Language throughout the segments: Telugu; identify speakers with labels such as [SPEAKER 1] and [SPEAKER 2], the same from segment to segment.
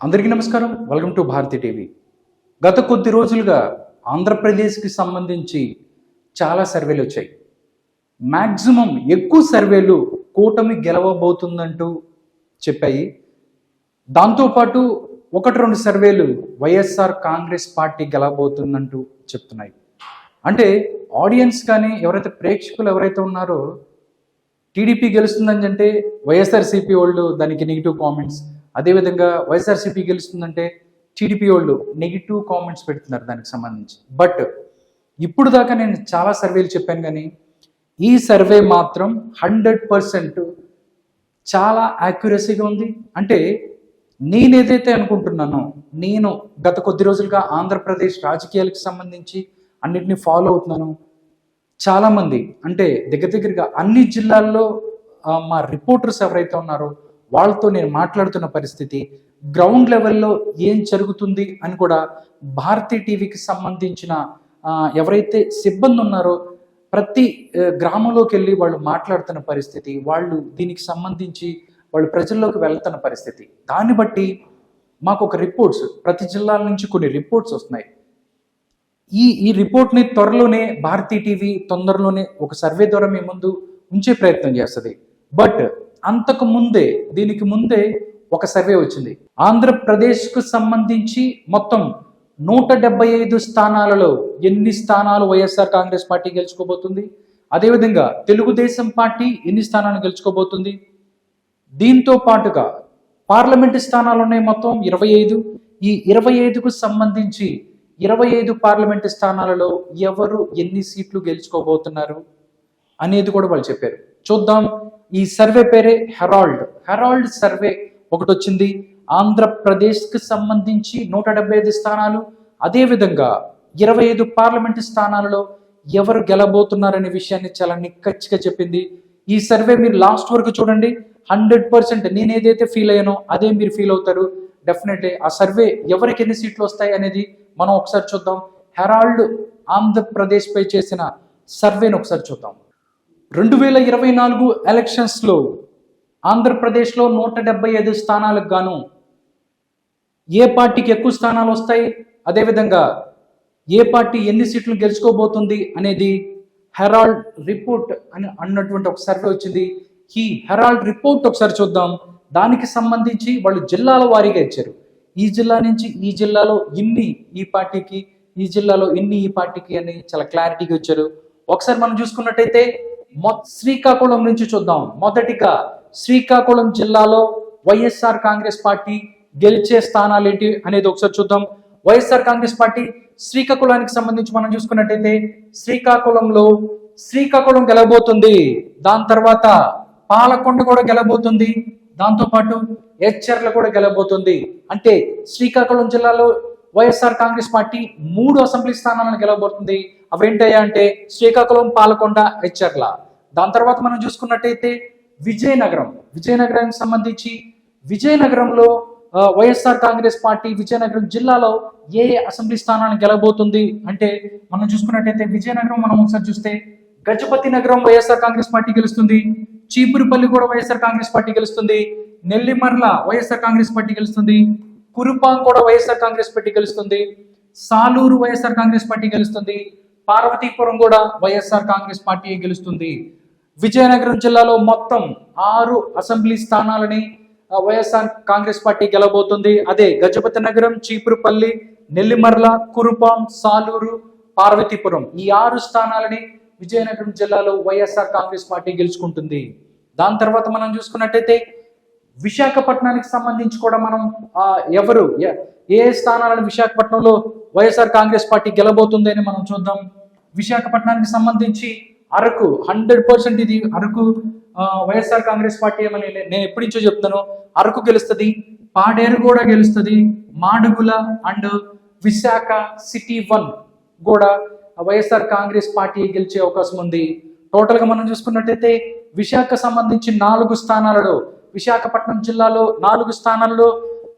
[SPEAKER 1] అందరికీ నమస్కారం. Welcome to Bharati TV. గత కొద్ది రోజులుగా ఆంధ్రప్రదేశ్కి సంబంధించి చాలా సర్వేలు వచ్చాయి. మ్యాక్సిమం ఎక్కువ సర్వేలు కూటమి గెలవబోతుందంటూ చెప్పాయి. దాంతోపాటు ఒకటి రెండు సర్వేలు వైఎస్ఆర్ కాంగ్రెస్ పార్టీ గెలవబోతుందంటూ చెప్తున్నాయి. అంటే ఆడియన్స్ కానీ ఎవరైతే ప్రేక్షకులు ఎవరైతే ఉన్నారో టీడీపీ గెలుస్తుందని అంటే వైఎస్ఆర్సీపీ వాళ్ళు దానికి నెగిటివ్ కామెంట్స్, అదేవిధంగా వైఎస్ఆర్సీపీ గెలుస్తుందంటే టీడీపీ వాళ్ళు నెగిటివ్ కామెంట్స్ పెడుతున్నారు దానికి సంబంధించి. బట్ ఇప్పుడు దాకా నేను చాలా సర్వేలు చెప్పాను, కానీ ఈ సర్వే మాత్రం 100% చాలా యాక్యురసీగా ఉంది. అంటే నేనేదైతే అనుకుంటున్నానో, నేను గత కొద్ది రోజులుగా ఆంధ్రప్రదేశ్ రాజకీయాలకు సంబంధించి అన్నిటినీ ఫాలో అవుతున్నాను. చాలామంది అంటే దగ్గరగా అన్ని జిల్లాల్లో మా రిపోర్టర్స్ ఎవరైతే ఉన్నారో వాళ్ళతో నేను మాట్లాడుతున్న పరిస్థితి, గ్రౌండ్ లెవెల్లో ఏం జరుగుతుంది అని కూడా భారతీ టీవీకి సంబంధించిన ఎవరైతే సిబ్బంది ఉన్నారో ప్రతి గ్రామంలోకి వెళ్ళి వాళ్ళు మాట్లాడుతున్న పరిస్థితి, వాళ్ళు దీనికి సంబంధించి వాళ్ళు ప్రజల్లోకి వెళ్తున్న పరిస్థితి, దాన్ని బట్టి మాకు ఒక రిపోర్ట్స్ ప్రతి జిల్లాల నుంచి కొన్ని రిపోర్ట్స్ వస్తున్నాయి. ఈ రిపోర్ట్ని త్వరలోనే భారతీ టీవీ తొందరలోనే ఒక సర్వే ద్వారా మీ ముందు ఉంచే ప్రయత్నం చేస్తుంది. బట్ అంతకు ముందే దీనికి ముందే ఒక సర్వే వచ్చింది. ఆంధ్రప్రదేశ్కు సంబంధించి మొత్తం 175 స్థానాలలో ఎన్ని స్థానాలు వైఎస్ఆర్ కాంగ్రెస్ పార్టీ గెలుచుకోబోతుంది, అదేవిధంగా తెలుగుదేశం పార్టీ ఎన్ని స్థానాలు గెలుచుకోబోతుంది, దీంతో పాటుగా పార్లమెంటు స్థానాలు ఉన్నాయి మొత్తం 25. ఈ 25కు సంబంధించి 25 పార్లమెంటు స్థానాలలో ఎవరు ఎన్ని సీట్లు గెలుచుకోబోతున్నారు అనేది కూడా వాళ్ళు చెప్పారు. చూద్దాం. ఈ సర్వే పేరే హెరాల్డ్ సర్వే ఒకటి వచ్చింది. ఆంధ్రప్రదేశ్కి సంబంధించి 175 స్థానాలు, అదేవిధంగా 25 పార్లమెంటు స్థానాలలో ఎవరు గెలబోతున్నారనే విషయాన్ని చాలా నిక్కచ్చిగా చెప్పింది. ఈ సర్వే మీరు లాస్ట్ వరకు చూడండి. 100% నేను ఏదైతే ఫీల్ అయ్యానో అదే మీరు ఫీల్ అవుతారు. డెఫినెట్లీ ఆ సర్వే ఎవరికి ఎన్ని సీట్లు వస్తాయి అనేది మనం ఒకసారి చూద్దాం. హెరాల్డ్ ఆంధ్రప్రదేశ్ పై చేసిన సర్వేను ఒకసారి చూద్దాం. 2024 ఎలక్షన్స్లో ఆంధ్రప్రదేశ్లో 175 స్థానాలకు గాను ఏ పార్టీకి ఎక్కువ స్థానాలు వస్తాయి, అదేవిధంగా ఏ పార్టీ ఎన్ని సీట్లు గెలుచుకోబోతుంది అనేది హెరాల్డ్ రిపోర్ట్ అని అన్నటువంటి ఒక సర్వే వచ్చింది. ఈ హెరాల్డ్ రిపోర్ట్ ఒకసారి చూద్దాం. దానికి సంబంధించి వాళ్ళు జిల్లాల వారీగా ఇచ్చారు. ఈ జిల్లా నుంచి ఈ జిల్లాలో ఇన్ని ఈ పార్టీకి, ఈ జిల్లాలో ఇన్ని ఈ పార్టీకి అని చాలా క్లారిటీగా ఇచ్చారు. ఒకసారి మనం చూసుకున్నట్టయితే శ్రీకాకుళం నుంచి చూద్దాం. మొదటిగా శ్రీకాకుళం జిల్లాలో వైఎస్ఆర్ కాంగ్రెస్ పార్టీ గెలిచే స్థానాలు ఏంటి అనేది ఒకసారి చూద్దాం. వైఎస్ఆర్ కాంగ్రెస్ పార్టీ శ్రీకాకుళానికి సంబంధించి మనం చూసుకున్నట్టయితే శ్రీకాకుళం గెలవబోతుంది. దాని తర్వాత పాలకొండ కూడా గెలవబోతుంది. దాంతోపాటు ఎచ్చెర్ల కూడా గెలవబోతుంది. అంటే శ్రీకాకుళం జిల్లాలో వైఎస్ఆర్ కాంగ్రెస్ పార్టీ 3 అసెంబ్లీ స్థానాలను గెలవబోతుంది. అవేంటయ్యా అంటే శ్రీకాకుళం, పాలకొండ, ఎచ్చెర్ల. దాని తర్వాత మనం చూసుకున్నట్టయితే విజయనగరానికి సంబంధించి విజయనగరంలో వైఎస్ఆర్ కాంగ్రెస్ పార్టీ విజయనగరం జిల్లాలో ఏ అసెంబ్లీ స్థానాన్ని గెలవబోతుంది అంటే మనం చూసుకున్నట్టయితే విజయనగరం మనం ఒకసారి చూస్తే గజపతి నగరం వైఎస్ఆర్ కాంగ్రెస్ పార్టీ గెలుస్తుంది, చీపురుపల్లి కూడా వైఎస్ఆర్ కాంగ్రెస్ పార్టీ గెలుస్తుంది, నెల్లిమర్ల వైఎస్ఆర్ కాంగ్రెస్ పార్టీ గెలుస్తుంది, కురుపాం కూడా వైఎస్ఆర్ కాంగ్రెస్ పార్టీ గెలుస్తుంది, సాలూరు వైఎస్ఆర్ కాంగ్రెస్ పార్టీ గెలుస్తుంది, పార్వతీపురం కూడా వైఎస్ఆర్ కాంగ్రెస్ పార్టీ గెలుస్తుంది. విజయనగరం జిల్లాలో మొత్తం 6 అసెంబ్లీ స్థానాలని వైఎస్ఆర్ కాంగ్రెస్ పార్టీ గెలవబోతుంది. అదే గజపతి నగరం, చీపురుపల్లి, నెల్లిమర్ల, కురుపాం, సాలూరు, పార్వతీపురం ఈ 6 స్థానాలని విజయనగరం జిల్లాలో వైఎస్ఆర్ కాంగ్రెస్ పార్టీ గెలుచుకుంటుంది. దాని తర్వాత మనం చూసుకున్నట్టయితే విశాఖపట్నానికి సంబంధించి కూడా మనం ఎవరు ఏ స్థానాలను విశాఖపట్నంలో వైఎస్ఆర్ కాంగ్రెస్ పార్టీ గెలబోతుంది అని మనం చూద్దాం. విశాఖపట్నానికి సంబంధించి అరకు 100% ఇది అరకు వైఎస్ఆర్ కాంగ్రెస్ పార్టీ ఏమని నేను ఎప్పటి నుంచో చెప్తాను. అరకు గెలుస్తుంది, పాడేరు కూడా గెలుస్తుంది, మాడుగుల అండ్ విశాఖ సిటీ 1 కూడా వైఎస్ఆర్ కాంగ్రెస్ పార్టీ గెలిచే అవకాశం ఉంది. టోటల్గా మనం చూసుకున్నట్టయితే విశాఖ సంబంధించి 4 స్థానాలలో, విశాఖపట్నం జిల్లాలో 4 స్థానాల్లో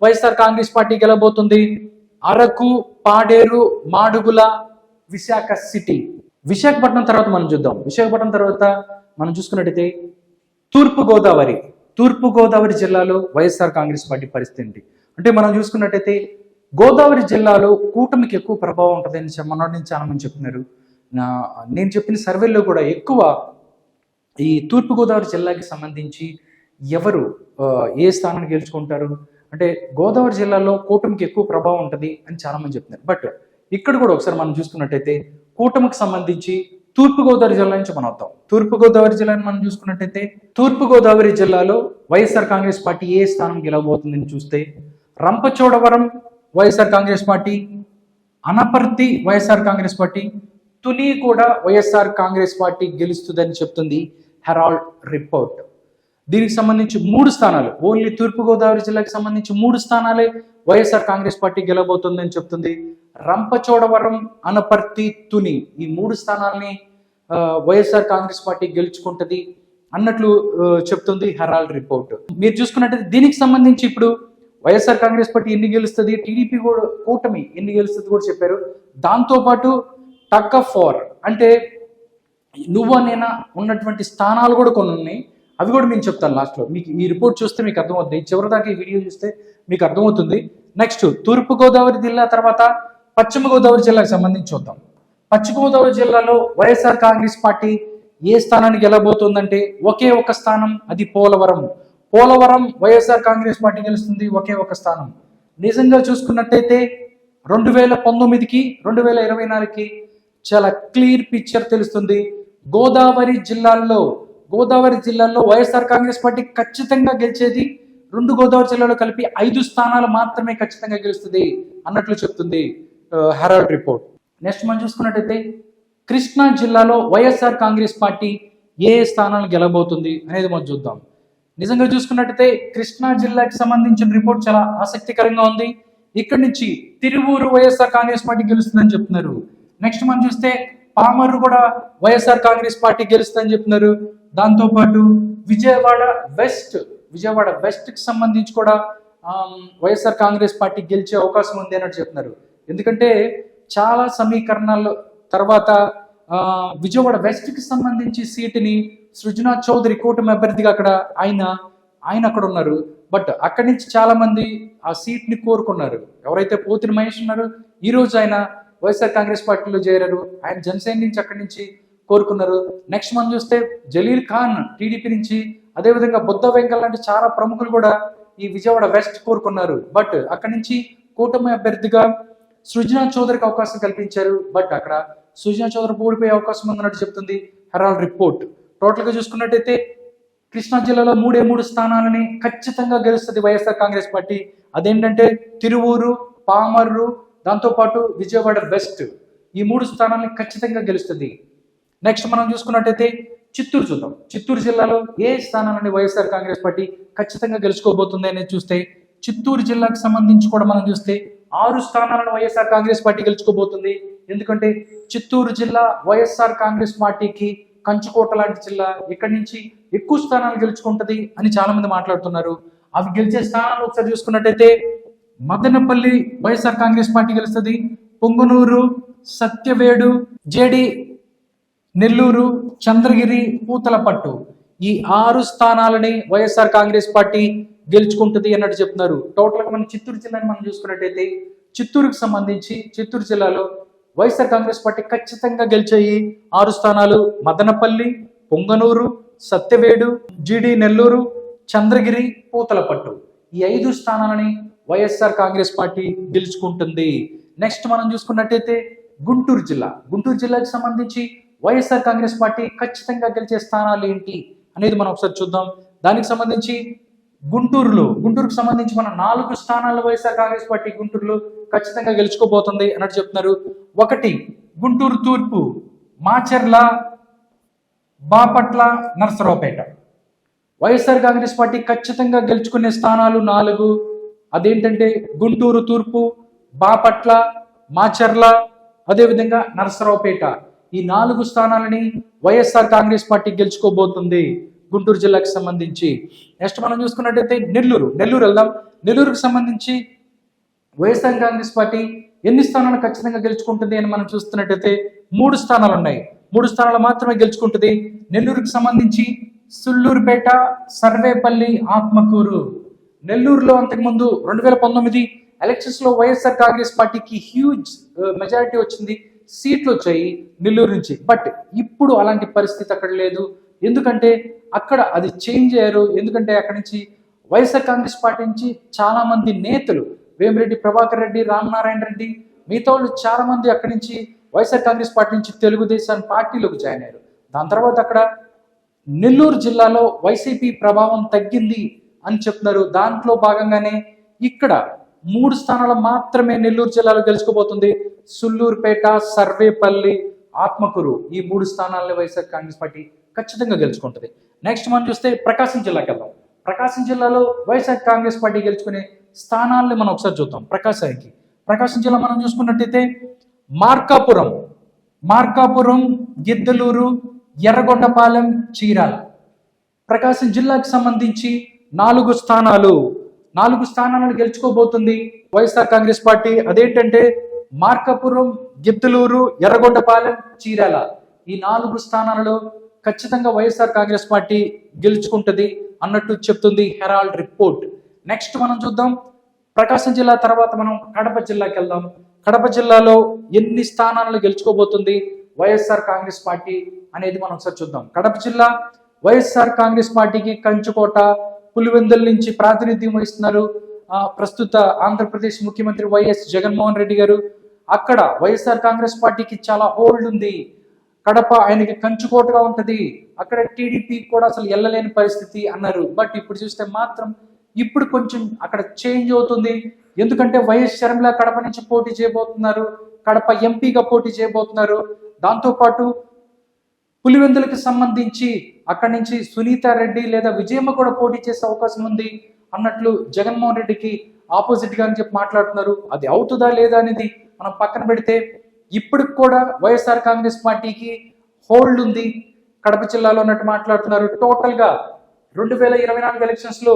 [SPEAKER 1] వైఎస్ఆర్ కాంగ్రెస్ పార్టీ గెలబోతుంది. అరకు, పాడేరు, మాడుగుల, విశాఖ సిటీ. విశాఖపట్నం తర్వాత మనం చూద్దాం. విశాఖపట్నం తర్వాత మనం చూసుకున్నట్టయితే తూర్పు గోదావరి జిల్లాలో వైఎస్ఆర్ కాంగ్రెస్ పార్టీ పరిస్థితి ఏంటి అంటే మనం చూసుకున్నట్టయితే గోదావరి జిల్లాలో కూటమికి ఎక్కువ ప్రభావం ఉంటుందని మొన్నటి నుంచి చాలా మంది చెప్తున్నారు. నేను చెప్పిన సర్వేల్లో కూడా ఎక్కువ ఈ తూర్పుగోదావరి జిల్లాకి సంబంధించి ఎవరు ఏ స్థానాన్ని గెలుచుకుంటారు అంటే గోదావరి జిల్లాలో కూటమికి ఎక్కువ ప్రభావం ఉంటుంది అని చాలా మంది చెప్తున్నారు. బట్ ఇక్కడ కూడా ఒకసారి మనం చూసుకున్నట్టయితే కూటమికి సంబంధించి తూర్పుగోదావరి జిల్లా నుంచి మనం వద్దాం. తూర్పుగోదావరి జిల్లాని మనం చూసుకున్నట్టయితే తూర్పుగోదావరి జిల్లాలో వైఎస్ఆర్ కాంగ్రెస్ పార్టీ ఏ స్థానం గెలవబోతుందని చూస్తే రంపచోడవరం వైఎస్ఆర్ కాంగ్రెస్ పార్టీ, అనపర్తి వైఎస్ఆర్ కాంగ్రెస్ పార్టీ, తుని కూడా వైఎస్ఆర్ కాంగ్రెస్ పార్టీ గెలుస్తుందని చెప్తుంది హెరాల్డ్ రిపోర్ట్. దీనికి సంబంధించి 3 స్థానాలు, ఓన్లీ తూర్పుగోదావరి జిల్లాకి సంబంధించి 3 స్థానాలే వైఎస్ఆర్ కాంగ్రెస్ పార్టీ గెలవబోతుందని చెప్తుంది. రంపచోడవరం, అనపర్తి, తుని ఈ 3 స్థానాలని వైఎస్ఆర్ కాంగ్రెస్ పార్టీ గెలుచుకుంటది అన్నట్లు చెప్తుంది హెరాల్డ్ రిపోర్ట్. మీరు చూసుకున్నట్టయితే దీనికి సంబంధించి ఇప్పుడు వైఎస్ఆర్ కాంగ్రెస్ పార్టీ ఎన్ని గెలుస్తుంది, టీడీపీ కూడా కూటమి ఎన్ని గెలుస్తుంది కూడా చెప్పారు. దాంతోపాటు టగ్ ఆఫ్ వార్ అంటే నువ్వు నేనా ఉన్నటువంటి స్థానాలు కూడా కొన్ని ఉన్నాయి, అవి కూడా నేను చెప్తాను లాస్ట్లో. మీకు ఈ రిపోర్ట్ చూస్తే మీకు అర్థమవుతుంది, చివరిదాకా ఈ వీడియో చూస్తే మీకు అర్థమవుతుంది. నెక్స్ట్ తూర్పుగోదావరి జిల్లా తర్వాత పశ్చిమ గోదావరి జిల్లాకు సంబంధించి చూద్దాం. పశ్చిమ గోదావరి జిల్లాలో వైఎస్ఆర్ కాంగ్రెస్ పార్టీ ఏ స్థానాన్ని గెలవబోతుందంటే ఒకే ఒక స్థానం, అది పోలవరం. పోలవరం వైఎస్ఆర్ కాంగ్రెస్ పార్టీ గెలుస్తుంది, ఒకే ఒక స్థానం. నిజంగా చూసుకున్నట్టయితే 2019కి 2024కి చాలా క్లియర్ పిక్చర్ తెలుస్తుంది. గోదావరి జిల్లాల్లో వైఎస్ఆర్ కాంగ్రెస్ పార్టీ ఖచ్చితంగా గెలిచేది 2 గోదావరి జిల్లాలో కలిపి 5 స్థానాలు మాత్రమే ఖచ్చితంగా గెలుస్తుంది అన్నట్లు చెప్తుంది హెరాల్డ్ రిపోర్ట్. నెక్స్ట్ మనం చూసుకున్నట్టయితే కృష్ణా జిల్లాలో వైఎస్ఆర్ కాంగ్రెస్ పార్టీ ఏ స్థానాలు గెలవబోతుంది అనేది మనం చూద్దాం. నిజంగా చూసుకున్నట్టయితే కృష్ణా జిల్లాకి సంబంధించిన రిపోర్ట్ చాలా ఆసక్తికరంగా ఉంది. ఇక్కడి నుంచి తిరువూరు వైఎస్ఆర్ కాంగ్రెస్ పార్టీ గెలుస్తుందని చెప్తున్నారు. నెక్స్ట్ మనం చూస్తే పామర్రు కూడా వైఎస్ఆర్ కాంగ్రెస్ పార్టీ గెలుస్తుందని చెప్తున్నారు. దాంతోపాటు విజయవాడ వెస్ట్ కి సంబంధించి కూడా వైఎస్ఆర్ కాంగ్రెస్ పార్టీ గెలిచే అవకాశం ఉంది అన్నట్టు చెప్తున్నారు. ఎందుకంటే చాలా సమీకరణాల తర్వాత విజయవాడ వెస్ట్ కి సంబంధించి సీటుని సృజనా చౌదరి కూటమి అభ్యర్థిగా ఆయన అక్కడ ఉన్నారు. బట్ అక్కడి నుంచి చాలా మంది ఆ సీట్ ని కోరుకున్నారు. ఎవరైతే పోతిన మహేష్ ఉన్నారో ఈ రోజు ఆయన వైఎస్ఆర్ కాంగ్రెస్ పార్టీలో చేరారు. ఆయన జనసేన నుంచి అక్కడి నుంచి కోరుకున్నారు. నెక్స్ట్ మనం చూస్తే జలీల్ ఖాన్ టీడీపీ నుంచి, అదేవిధంగా బుద్ధ వెంకల్ లాంటి చాలా ప్రముఖులు కూడా ఈ విజయవాడ వెస్ట్ కోరుకున్నారు. బట్ అక్కడి నుంచి కూటమి అభ్యర్థిగా సృజనా చౌదరికి అవకాశం కల్పించారు. బట్ అక్కడ సృజనా చౌదరి ఓడిపోయే అవకాశం ఉందన్నట్టు చెప్తుంది హెరాల్డ్ రిపోర్ట్. టోటల్ గా చూసుకున్నట్టయితే కృష్ణా జిల్లాలో 3 స్థానాలని ఖచ్చితంగా గెలుస్తుంది వైఎస్ఆర్ కాంగ్రెస్ పార్టీ. అదేంటంటే తిరువూరు, పామర్రు, దాంతోపాటు విజయవాడ వెస్ట్ ఈ 3 స్థానాలని ఖచ్చితంగా గెలుస్తుంది. నెక్స్ట్ మనం చూసుకున్నట్టయితే చిత్తూరు చూద్దాం. చిత్తూరు జిల్లాలో ఏ స్థానాలని వైఎస్ఆర్ కాంగ్రెస్ పార్టీ ఖచ్చితంగా గెలుచుకోబోతుంది అనేది చూస్తే చిత్తూరు జిల్లాకు సంబంధించి కూడా మనం చూస్తే 6 స్థానాలను వైఎస్ఆర్ కాంగ్రెస్ పార్టీ గెలుచుకోబోతుంది. ఎందుకంటే చిత్తూరు జిల్లా వైఎస్ఆర్ కాంగ్రెస్ పార్టీకి కంచుకోట లాంటి జిల్లా, ఇక్కడి నుంచి ఎక్కువ స్థానాలు గెలుచుకుంటది అని చాలా మంది మాట్లాడుతున్నారు. అవి గెలిచే స్థానాలు ఒకసారి చూసుకున్నట్టయితే మదనపల్లి వైఎస్ఆర్ కాంగ్రెస్ పార్టీ గెలుస్తుంది, పొంగనూరు, సత్యవేడు, జేడి, నెల్లూరు, చంద్రగిరి, పూతలపట్టు ఈ 6 స్థానాలని వైఎస్ఆర్ కాంగ్రెస్ పార్టీ గెలుచుకుంటుంది అన్నట్టు చెప్తున్నారు. టోటల్ గా మనం చిత్తూరు జిల్లాని మనం చూసుకున్నట్టయితే చిత్తూరుకు సంబంధించి చిత్తూరు జిల్లాలో వైఎస్ఆర్ కాంగ్రెస్ పార్టీ ఖచ్చితంగా గెలిచాయి 6 స్థానాలు. మదనపల్లి, పొంగనూరు, సత్యవేడు, జీడి, నెల్లూరు, చంద్రగిరి, పూతలపట్టు ఈ 5 స్థానాలని వైఎస్ఆర్ కాంగ్రెస్ పార్టీ గెలుచుకుంటుంది. నెక్స్ట్ మనం చూసుకున్నట్టయితే గుంటూరు జిల్లాకి సంబంధించి వైఎస్ఆర్ కాంగ్రెస్ పార్టీ ఖచ్చితంగా గెలిచే స్థానాలు ఏంటి అనేది మనం ఒకసారి చూద్దాం. దానికి సంబంధించి గుంటూరుకు సంబంధించి మన 4 స్థానాలు వైఎస్ఆర్ కాంగ్రెస్ పార్టీ గుంటూరులో ఖచ్చితంగా గెలుచుకోబోతుంది అన్నట్టు చెప్తున్నారు. 1 గుంటూరు తూర్పు, మాచర్ల, బాపట్ల, నర్సరావుపేట వైఎస్ఆర్ కాంగ్రెస్ పార్టీ ఖచ్చితంగా గెలుచుకునే స్థానాలు 4. అదేంటంటే గుంటూరు తూర్పు, బాపట్ల, మాచర్ల, అదేవిధంగా నర్సరావుపేట ఈ 4 స్థానాలని వైఎస్ఆర్ కాంగ్రెస్ పార్టీ గెలుచుకోబోతుంది గుంటూరు జిల్లాకు సంబంధించి. నెక్స్ట్ మనం చూసుకున్నట్టయితే నెల్లూరు వెళ్దాం. నెల్లూరుకు సంబంధించి వైఎస్ఆర్ కాంగ్రెస్ పార్టీ ఎన్ని స్థానాలు ఖచ్చితంగా గెలుచుకుంటుంది అని మనం చూస్తున్నట్టయితే 3 స్థానాలు ఉన్నాయి. 3 స్థానాలు మాత్రమే గెలుచుకుంటుంది. నెల్లూరుకు సంబంధించి సుల్లూరుపేట, సర్వేపల్లి, ఆత్మకూరు నెల్లూరులో అంతకుముందు 2019 ఎలక్షన్స్ లో వైఎస్ఆర్ కాంగ్రెస్ పార్టీకి హ్యూజ్ మెజారిటీ వచ్చింది, సీట్లు వచ్చాయి నెల్లూరు నుంచి. బట్ ఇప్పుడు అలాంటి పరిస్థితి అక్కడ లేదు. ఎందుకంటే అక్కడ అది చేంజ్ అయ్యారు. ఎందుకంటే అక్కడి నుంచి వైఎస్ఆర్ కాంగ్రెస్ పార్టీ నుంచి చాలా మంది నేతలు, వేమిరెడ్డి ప్రభాకర్ రెడ్డి, రామనారాయణ రెడ్డి, మిగతా వాళ్ళు చాలా మంది అక్కడి నుంచి వైఎస్ఆర్ కాంగ్రెస్ పార్టీ నుంచి తెలుగుదేశం పార్టీలోకి జాయిన్ అయ్యారు. దాని తర్వాత అక్కడ నెల్లూరు జిల్లాలో వైసీపీ ప్రభావం తగ్గింది అని చెప్తున్నారు. దాంట్లో భాగంగానే ఇక్కడ 3 స్థానాలు మాత్రమే నెల్లూరు జిల్లాలో గెలుచుకోబోతుంది. సుల్లూరుపేట, సర్వేపల్లి, ఆత్మకూరు, ఈ 3 స్థానాలను వైఎస్ఆర్ కాంగ్రెస్ పార్టీ ఖచ్చితంగా గెలుచుకుంటుంది. నెక్స్ట్ మనం చూస్తే ప్రకాశం జిల్లాకి వెళ్దాం. ప్రకాశం జిల్లాలో వైఎస్ఆర్ కాంగ్రెస్ పార్టీ గెలుచుకునే స్థానాలను మనం ఒకసారి చూద్దాం. ప్రకాశం జిల్లా మనం చూసుకున్నట్టయితే మార్కాపురం, గిద్దలూరు, ఎర్రగొండపాలెం, చీరాల. ప్రకాశం జిల్లాకి సంబంధించి 4 స్థానాలను గెలుచుకోబోతుంది వైఎస్ఆర్ కాంగ్రెస్ పార్టీ. అదేంటంటే మార్కాపురం, గిద్దలూరు, ఎర్రగొండపాలెం, చీరాల. ఈ 4 స్థానాలలో ఖచ్చితంగా వైఎస్ఆర్ కాంగ్రెస్ పార్టీ గెలుచుకుంటుంది అన్నట్టు చెప్తుంది హెరాల్డ్ రిపోర్ట్. నెక్స్ట్ మనం చూద్దాం ప్రకాశం జిల్లా తర్వాత మనం కడప జిల్లాకి వెళ్దాం. కడప జిల్లాలో ఎన్ని స్థానాలను గెలుచుకోబోతుంది వైఎస్ఆర్ కాంగ్రెస్ పార్టీ అనేది మనం ఒకసారి చూద్దాం. కడప జిల్లా వైఎస్ఆర్ కాంగ్రెస్ పార్టీకి కంచుకోట, పులివెందుల నుంచి ప్రాతినిధ్యం వహిస్తున్నారు ప్రస్తుత ఆంధ్రప్రదేశ్ ముఖ్యమంత్రి వైఎస్ జగన్మోహన్ రెడ్డి గారు. అక్కడ వైఎస్ఆర్ కాంగ్రెస్ పార్టీకి చాలా హోల్డ్ ఉంది. కడప ఆయనకి కంచుకోటగా ఉంటది. అక్కడ టీడీపీ కూడా అసలు వెళ్ళలేని పరిస్థితి అన్నారు. బట్ ఇప్పుడు చూస్తే మాత్రం ఇప్పుడు కొంచెం అక్కడ చేంజ్ అవుతుంది. ఎందుకంటే వైఎస్ షర్మిల కడప నుంచి పోటీ చేయబోతున్నారు, కడప ఎంపీగా పోటీ చేయబోతున్నారు. దాంతోపాటు పులివెందులకు సంబంధించి అక్కడి నుంచి సునీతారెడ్డి లేదా విజయమ్మ కూడా పోటీ చేసే అవకాశం ఉంది అన్నట్లు జగన్మోహన్ రెడ్డికి ఆపోజిట్ గా అని చెప్పి మాట్లాడుతున్నారు. అది అవుతుందా లేదా అనేది మనం పక్కన పెడితే ఇప్పటికి కూడా వైఎస్ఆర్ కాంగ్రెస్ పార్టీకి హోల్డ్ ఉంది కడప జిల్లాలో అన్నట్టు మాట్లాడుతున్నారు. టోటల్ గా 2024 ఎలక్షన్స్ లో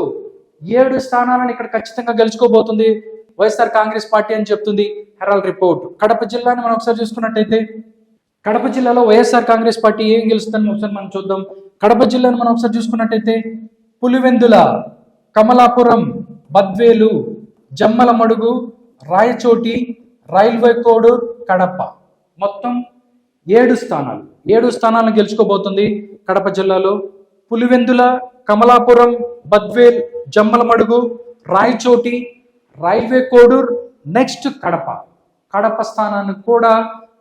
[SPEAKER 1] 7 స్థానాలను ఇక్కడ ఖచ్చితంగా గెలుచుకోబోతుంది వైఎస్ఆర్ కాంగ్రెస్ పార్టీ అని చెప్తుంది హెరాల్డ్ రిపోర్ట్. కడప జిల్లాని మనం ఒకసారి చూసుకున్నట్టయితే కడప జిల్లాలో వైఎస్ఆర్ కాంగ్రెస్ పార్టీ ఏం గెలుస్తుందని ఒకసారి మనం చూద్దాం. కడప జిల్లాను మనం ఒకసారి చూసుకున్నట్టయితే పులివెందుల, కమలాపురం, బద్వేలు, జమ్మలమడుగు, రాయచోటి, రైల్వే కోడూర్, కడప. మొత్తం 7 స్థానాలను గెలుచుకోబోతుంది కడప జిల్లాలో. పులివెందుల, కమలాపురం, బద్వేల్, జమ్మలమడుగు, రాయచోటి, రైల్వే కోడూర్, నెక్స్ట్ కడప స్థానాన్ని కూడా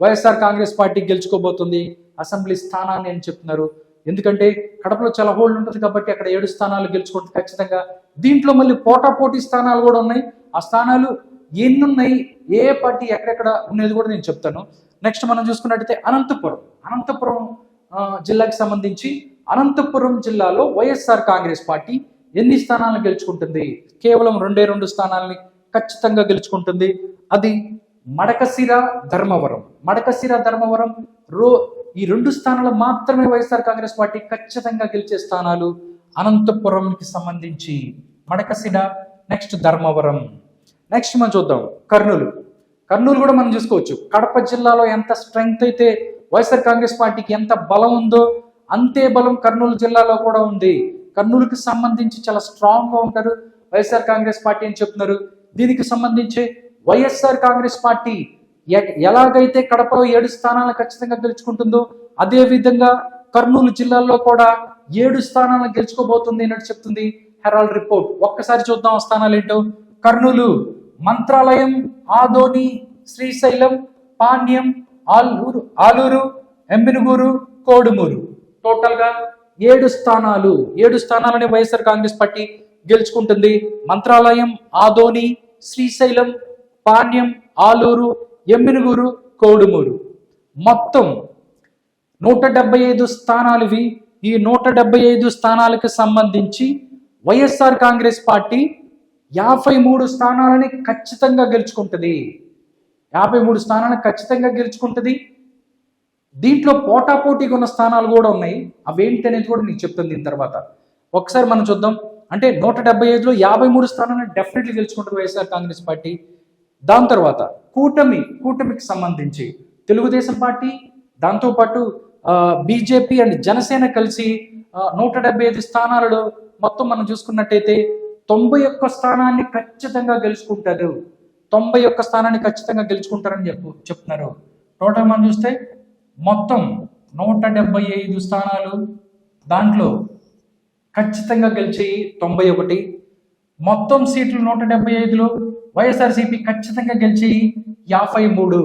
[SPEAKER 1] వైఎస్ఆర్ కాంగ్రెస్ పార్టీ గెలుచుకోబోతుంది అసెంబ్లీ స్థానాన్ని అని చెప్తున్నారు. ఎందుకంటే కడపలో చాలా హోల్డ్ ఉంటుంది కాబట్టి అక్కడ 7 స్థానాలు గెలుచుకుంటుంది ఖచ్చితంగా. దీంట్లో మళ్ళీ పోటాపోటీ స్థానాలు కూడా ఉన్నాయి. ఆ స్థానాలు ఎన్ని ఉన్నాయి, ఏ పార్టీ ఎక్కడెక్కడ ఉన్నది కూడా నేను చెప్తాను. నెక్స్ట్ మనం చూసుకున్నట్టయితే అనంతపురం జిల్లాకి సంబంధించి అనంతపురం జిల్లాలో వైఎస్ఆర్ కాంగ్రెస్ పార్టీ ఎన్ని స్థానాలను గెలుచుకుంటుంది? కేవలం 2 స్థానాలని ఖచ్చితంగా గెలుచుకుంటుంది. అది మడకశిర, ధర్మవరం. ఈ 2 స్థానాలు మాత్రమే వైఎస్ఆర్ కాంగ్రెస్ పార్టీ ఖచ్చితంగా గెలిచే స్థానాలు అనంతపురంకి సంబంధించి. మడకశిర, నెక్స్ట్ ధర్మవరం. నెక్స్ట్ మనం చూద్దాం కర్నూలు కూడా మనం చూసుకోవచ్చు. కడప జిల్లాలో ఎంత స్ట్రెంగ్త్ అయితే వైఎస్ఆర్ కాంగ్రెస్ పార్టీకి ఎంత బలం ఉందో అంతే బలం కర్నూలు జిల్లాలో కూడా ఉంది. కర్నూలుకి సంబంధించి చాలా స్ట్రాంగ్ గా ఉంటారు వైఎస్ఆర్ కాంగ్రెస్ పార్టీ అని చెప్తున్నారు. దీనికి సంబంధించి వైఎస్ఆర్ కాంగ్రెస్ పార్టీ ఎలాగైతే కడపలో 7 స్థానాలను ఖచ్చితంగా గెలుచుకుంటుందో అదే విధంగా కర్నూలు జిల్లాలో కూడా 7 స్థానాలను గెలుచుకోబోతుంది అన్నట్టు చెప్తుంది హెరాల్డ్ రిపోర్ట్. ఒక్కసారి చూద్దాం ఆ స్థానాలు ఏంటో. కర్నూలు మంత్రాలయం, ఆదోని, శ్రీశైలం, పాణ్యం, ఆలూరు, ఎమ్మినుగూరు, కోడుమూరు. టోటల్ గా 7 స్థానాలని వైఎస్ఆర్ కాంగ్రెస్ పార్టీ గెలుచుకుంటుంది. మంత్రాలయం, ఆదోని, శ్రీశైలం, పాణ్యం, ఆలూరు, ఎమ్మినుగూరు, కోడుమూరు. మొత్తం 175 స్థానాలువి. ఈ 175 స్థానాలకు సంబంధించి వైఎస్ఆర్ కాంగ్రెస్ పార్టీ 53 స్థానాలని ఖచ్చితంగా గెలుచుకుంటుంది. 53 స్థానాలను ఖచ్చితంగా గెలుచుకుంటుంది. దీంట్లో పోటాపోటీగా ఉన్న స్థానాలు కూడా ఉన్నాయి. అవేంటి అనేది కూడా నీకు చెప్తుంది దీని తర్వాత. ఒకసారి మనం చూద్దాం. అంటే 175లో 53 స్థానాలను డెఫినెట్లీ గెలుచుకుంటుంది వైఎస్ఆర్ కాంగ్రెస్ పార్టీ. దాని తర్వాత కూటమికి సంబంధించి తెలుగుదేశం పార్టీ, దాంతోపాటు బీజేపీ అండ్ జనసేన కలిసి 175 స్థానాలలో మొత్తం మనం చూసుకున్నట్టయితే 91 స్థానాన్ని ఖచ్చితంగా గెలుచుకుంటారు. 91 స్థానాన్ని ఖచ్చితంగా గెలుచుకుంటారని చెప్తున్నారు. టోటల్ మనం చూస్తే మొత్తం 175 స్థానాలు, దాంట్లో ఖచ్చితంగా గెలిచి 91. మొత్తం సీట్లు 175లో వైఎస్ఆర్సీపీ ఖచ్చితంగా గెలిచి 53.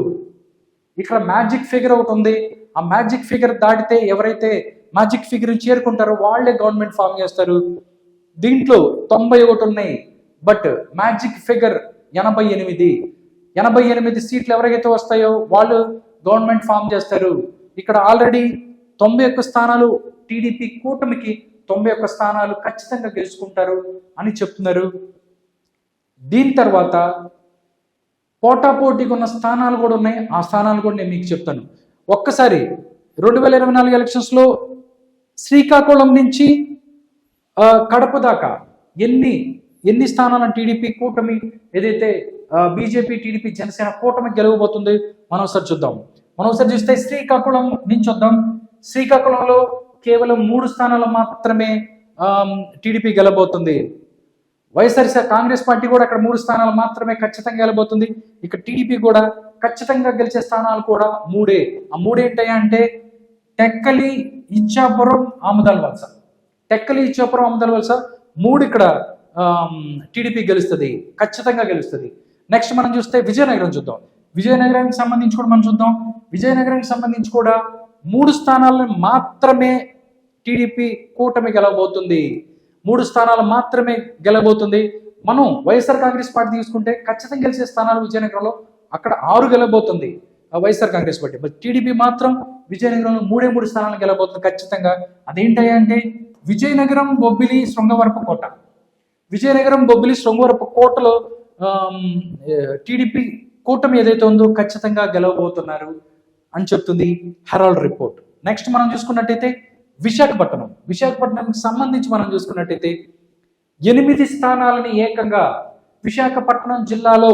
[SPEAKER 1] ఇక్కడ మ్యాజిక్ ఫిగర్ ఒకటి ఉంది. ఆ మ్యాజిక్ ఫిగర్ దాటితే ఎవరైతే మ్యాజిక్ ఫిగర్ చేరుకుంటారో వాళ్ళే గవర్నమెంట్ ఫామ్ చేస్తారు. దీంట్లో 91 ఉన్నాయి, బట్ మ్యాజిక్ ఫిగర్ 88 సీట్లు ఎవరికైతే వస్తాయో వాళ్ళు గవర్నమెంట్ ఫామ్ చేస్తారు. ఇక్కడ ఆల్రెడీ 91 స్థానాలు టీడీపీ కూటమికి 91 స్థానాలు ఖచ్చితంగా గెలుచుకుంటారు అని చెప్తున్నారు. దీని తర్వాత పోటాపోటీగా ఉన్న స్థానాలు కూడా ఉన్నాయి. ఆ స్థానాలు కూడా నేను మీకు చెప్తాను. ఒక్కసారి 2024 ఎలక్షన్స్లో శ్రీకాకుళం నుంచి కడప దాకా ఎన్ని స్థానాలను టీడీపీ కూటమి ఏదైతే బీజేపీ టీడీపీ జనసేన కూటమి గెలవబోతుంది మనం ఒకసారి చూద్దాం. మనం ఒకసారి చూస్తే శ్రీకాకుళం నుంచి వద్దాం. శ్రీకాకుళంలో కేవలం 3 స్థానాలు మాత్రమే టీడీపీ గెలబోతుంది. వైఎస్ఆర్ కాంగ్రెస్ పార్టీ కూడా అక్కడ 3 స్థానాలు మాత్రమే ఖచ్చితంగా గెలబోతుంది. ఇక్కడ టీడీపీ కూడా ఖచ్చితంగా గెలిచే స్థానాలు కూడా 3. ఆ 3 ఏంటయ్యా అంటే టెక్కలి, ఇచ్చాపురం, ఆముదాల వలస. టెక్కలి, ఇచ్చాపురం, ఆముదాల వలస 3 ఇక్కడ టీడీపీ గెలుస్తుంది, ఖచ్చితంగా గెలుస్తుంది. నెక్స్ట్ మనం చూస్తే విజయనగరం చూద్దాం. విజయనగరానికి సంబంధించి కూడా మనం చూద్దాం. విజయనగరానికి సంబంధించి కూడా 3 స్థానాలను మాత్రమే టీడీపీ కూటమి గెలవబోతుంది. 3 స్థానాలు మాత్రమే గెలవబోతుంది. మనం వైఎస్ఆర్ కాంగ్రెస్ పార్టీ తీసుకుంటే ఖచ్చితంగా గెలిచే స్థానాలు విజయనగరంలో అక్కడ 6 గెలవబోతుంది వైఎస్ఆర్ కాంగ్రెస్ పార్టీ. బట్ టీడీపీ మాత్రం విజయనగరంలో 3 స్థానాలు గెలవబోతుంది ఖచ్చితంగా. అదేంటయ్యా అంటే విజయనగరం, బొబ్బిలి, శృంగవరపు కోట. విజయనగరం, బొబ్బిలి, శృంగవరపు కోటలో టీడీపీ కూటమి ఏదైతే ఉందో ఖచ్చితంగా గెలవబోతున్నారు అని చెప్తుంది హెరాల్డ్ రిపోర్ట్. నెక్స్ట్ మనం చూసుకున్నట్టయితే విశాఖపట్నంకి సంబంధించి మనం చూసుకున్నట్టయితే 8 స్థానాలని ఏకంగా విశాఖపట్నం జిల్లాలో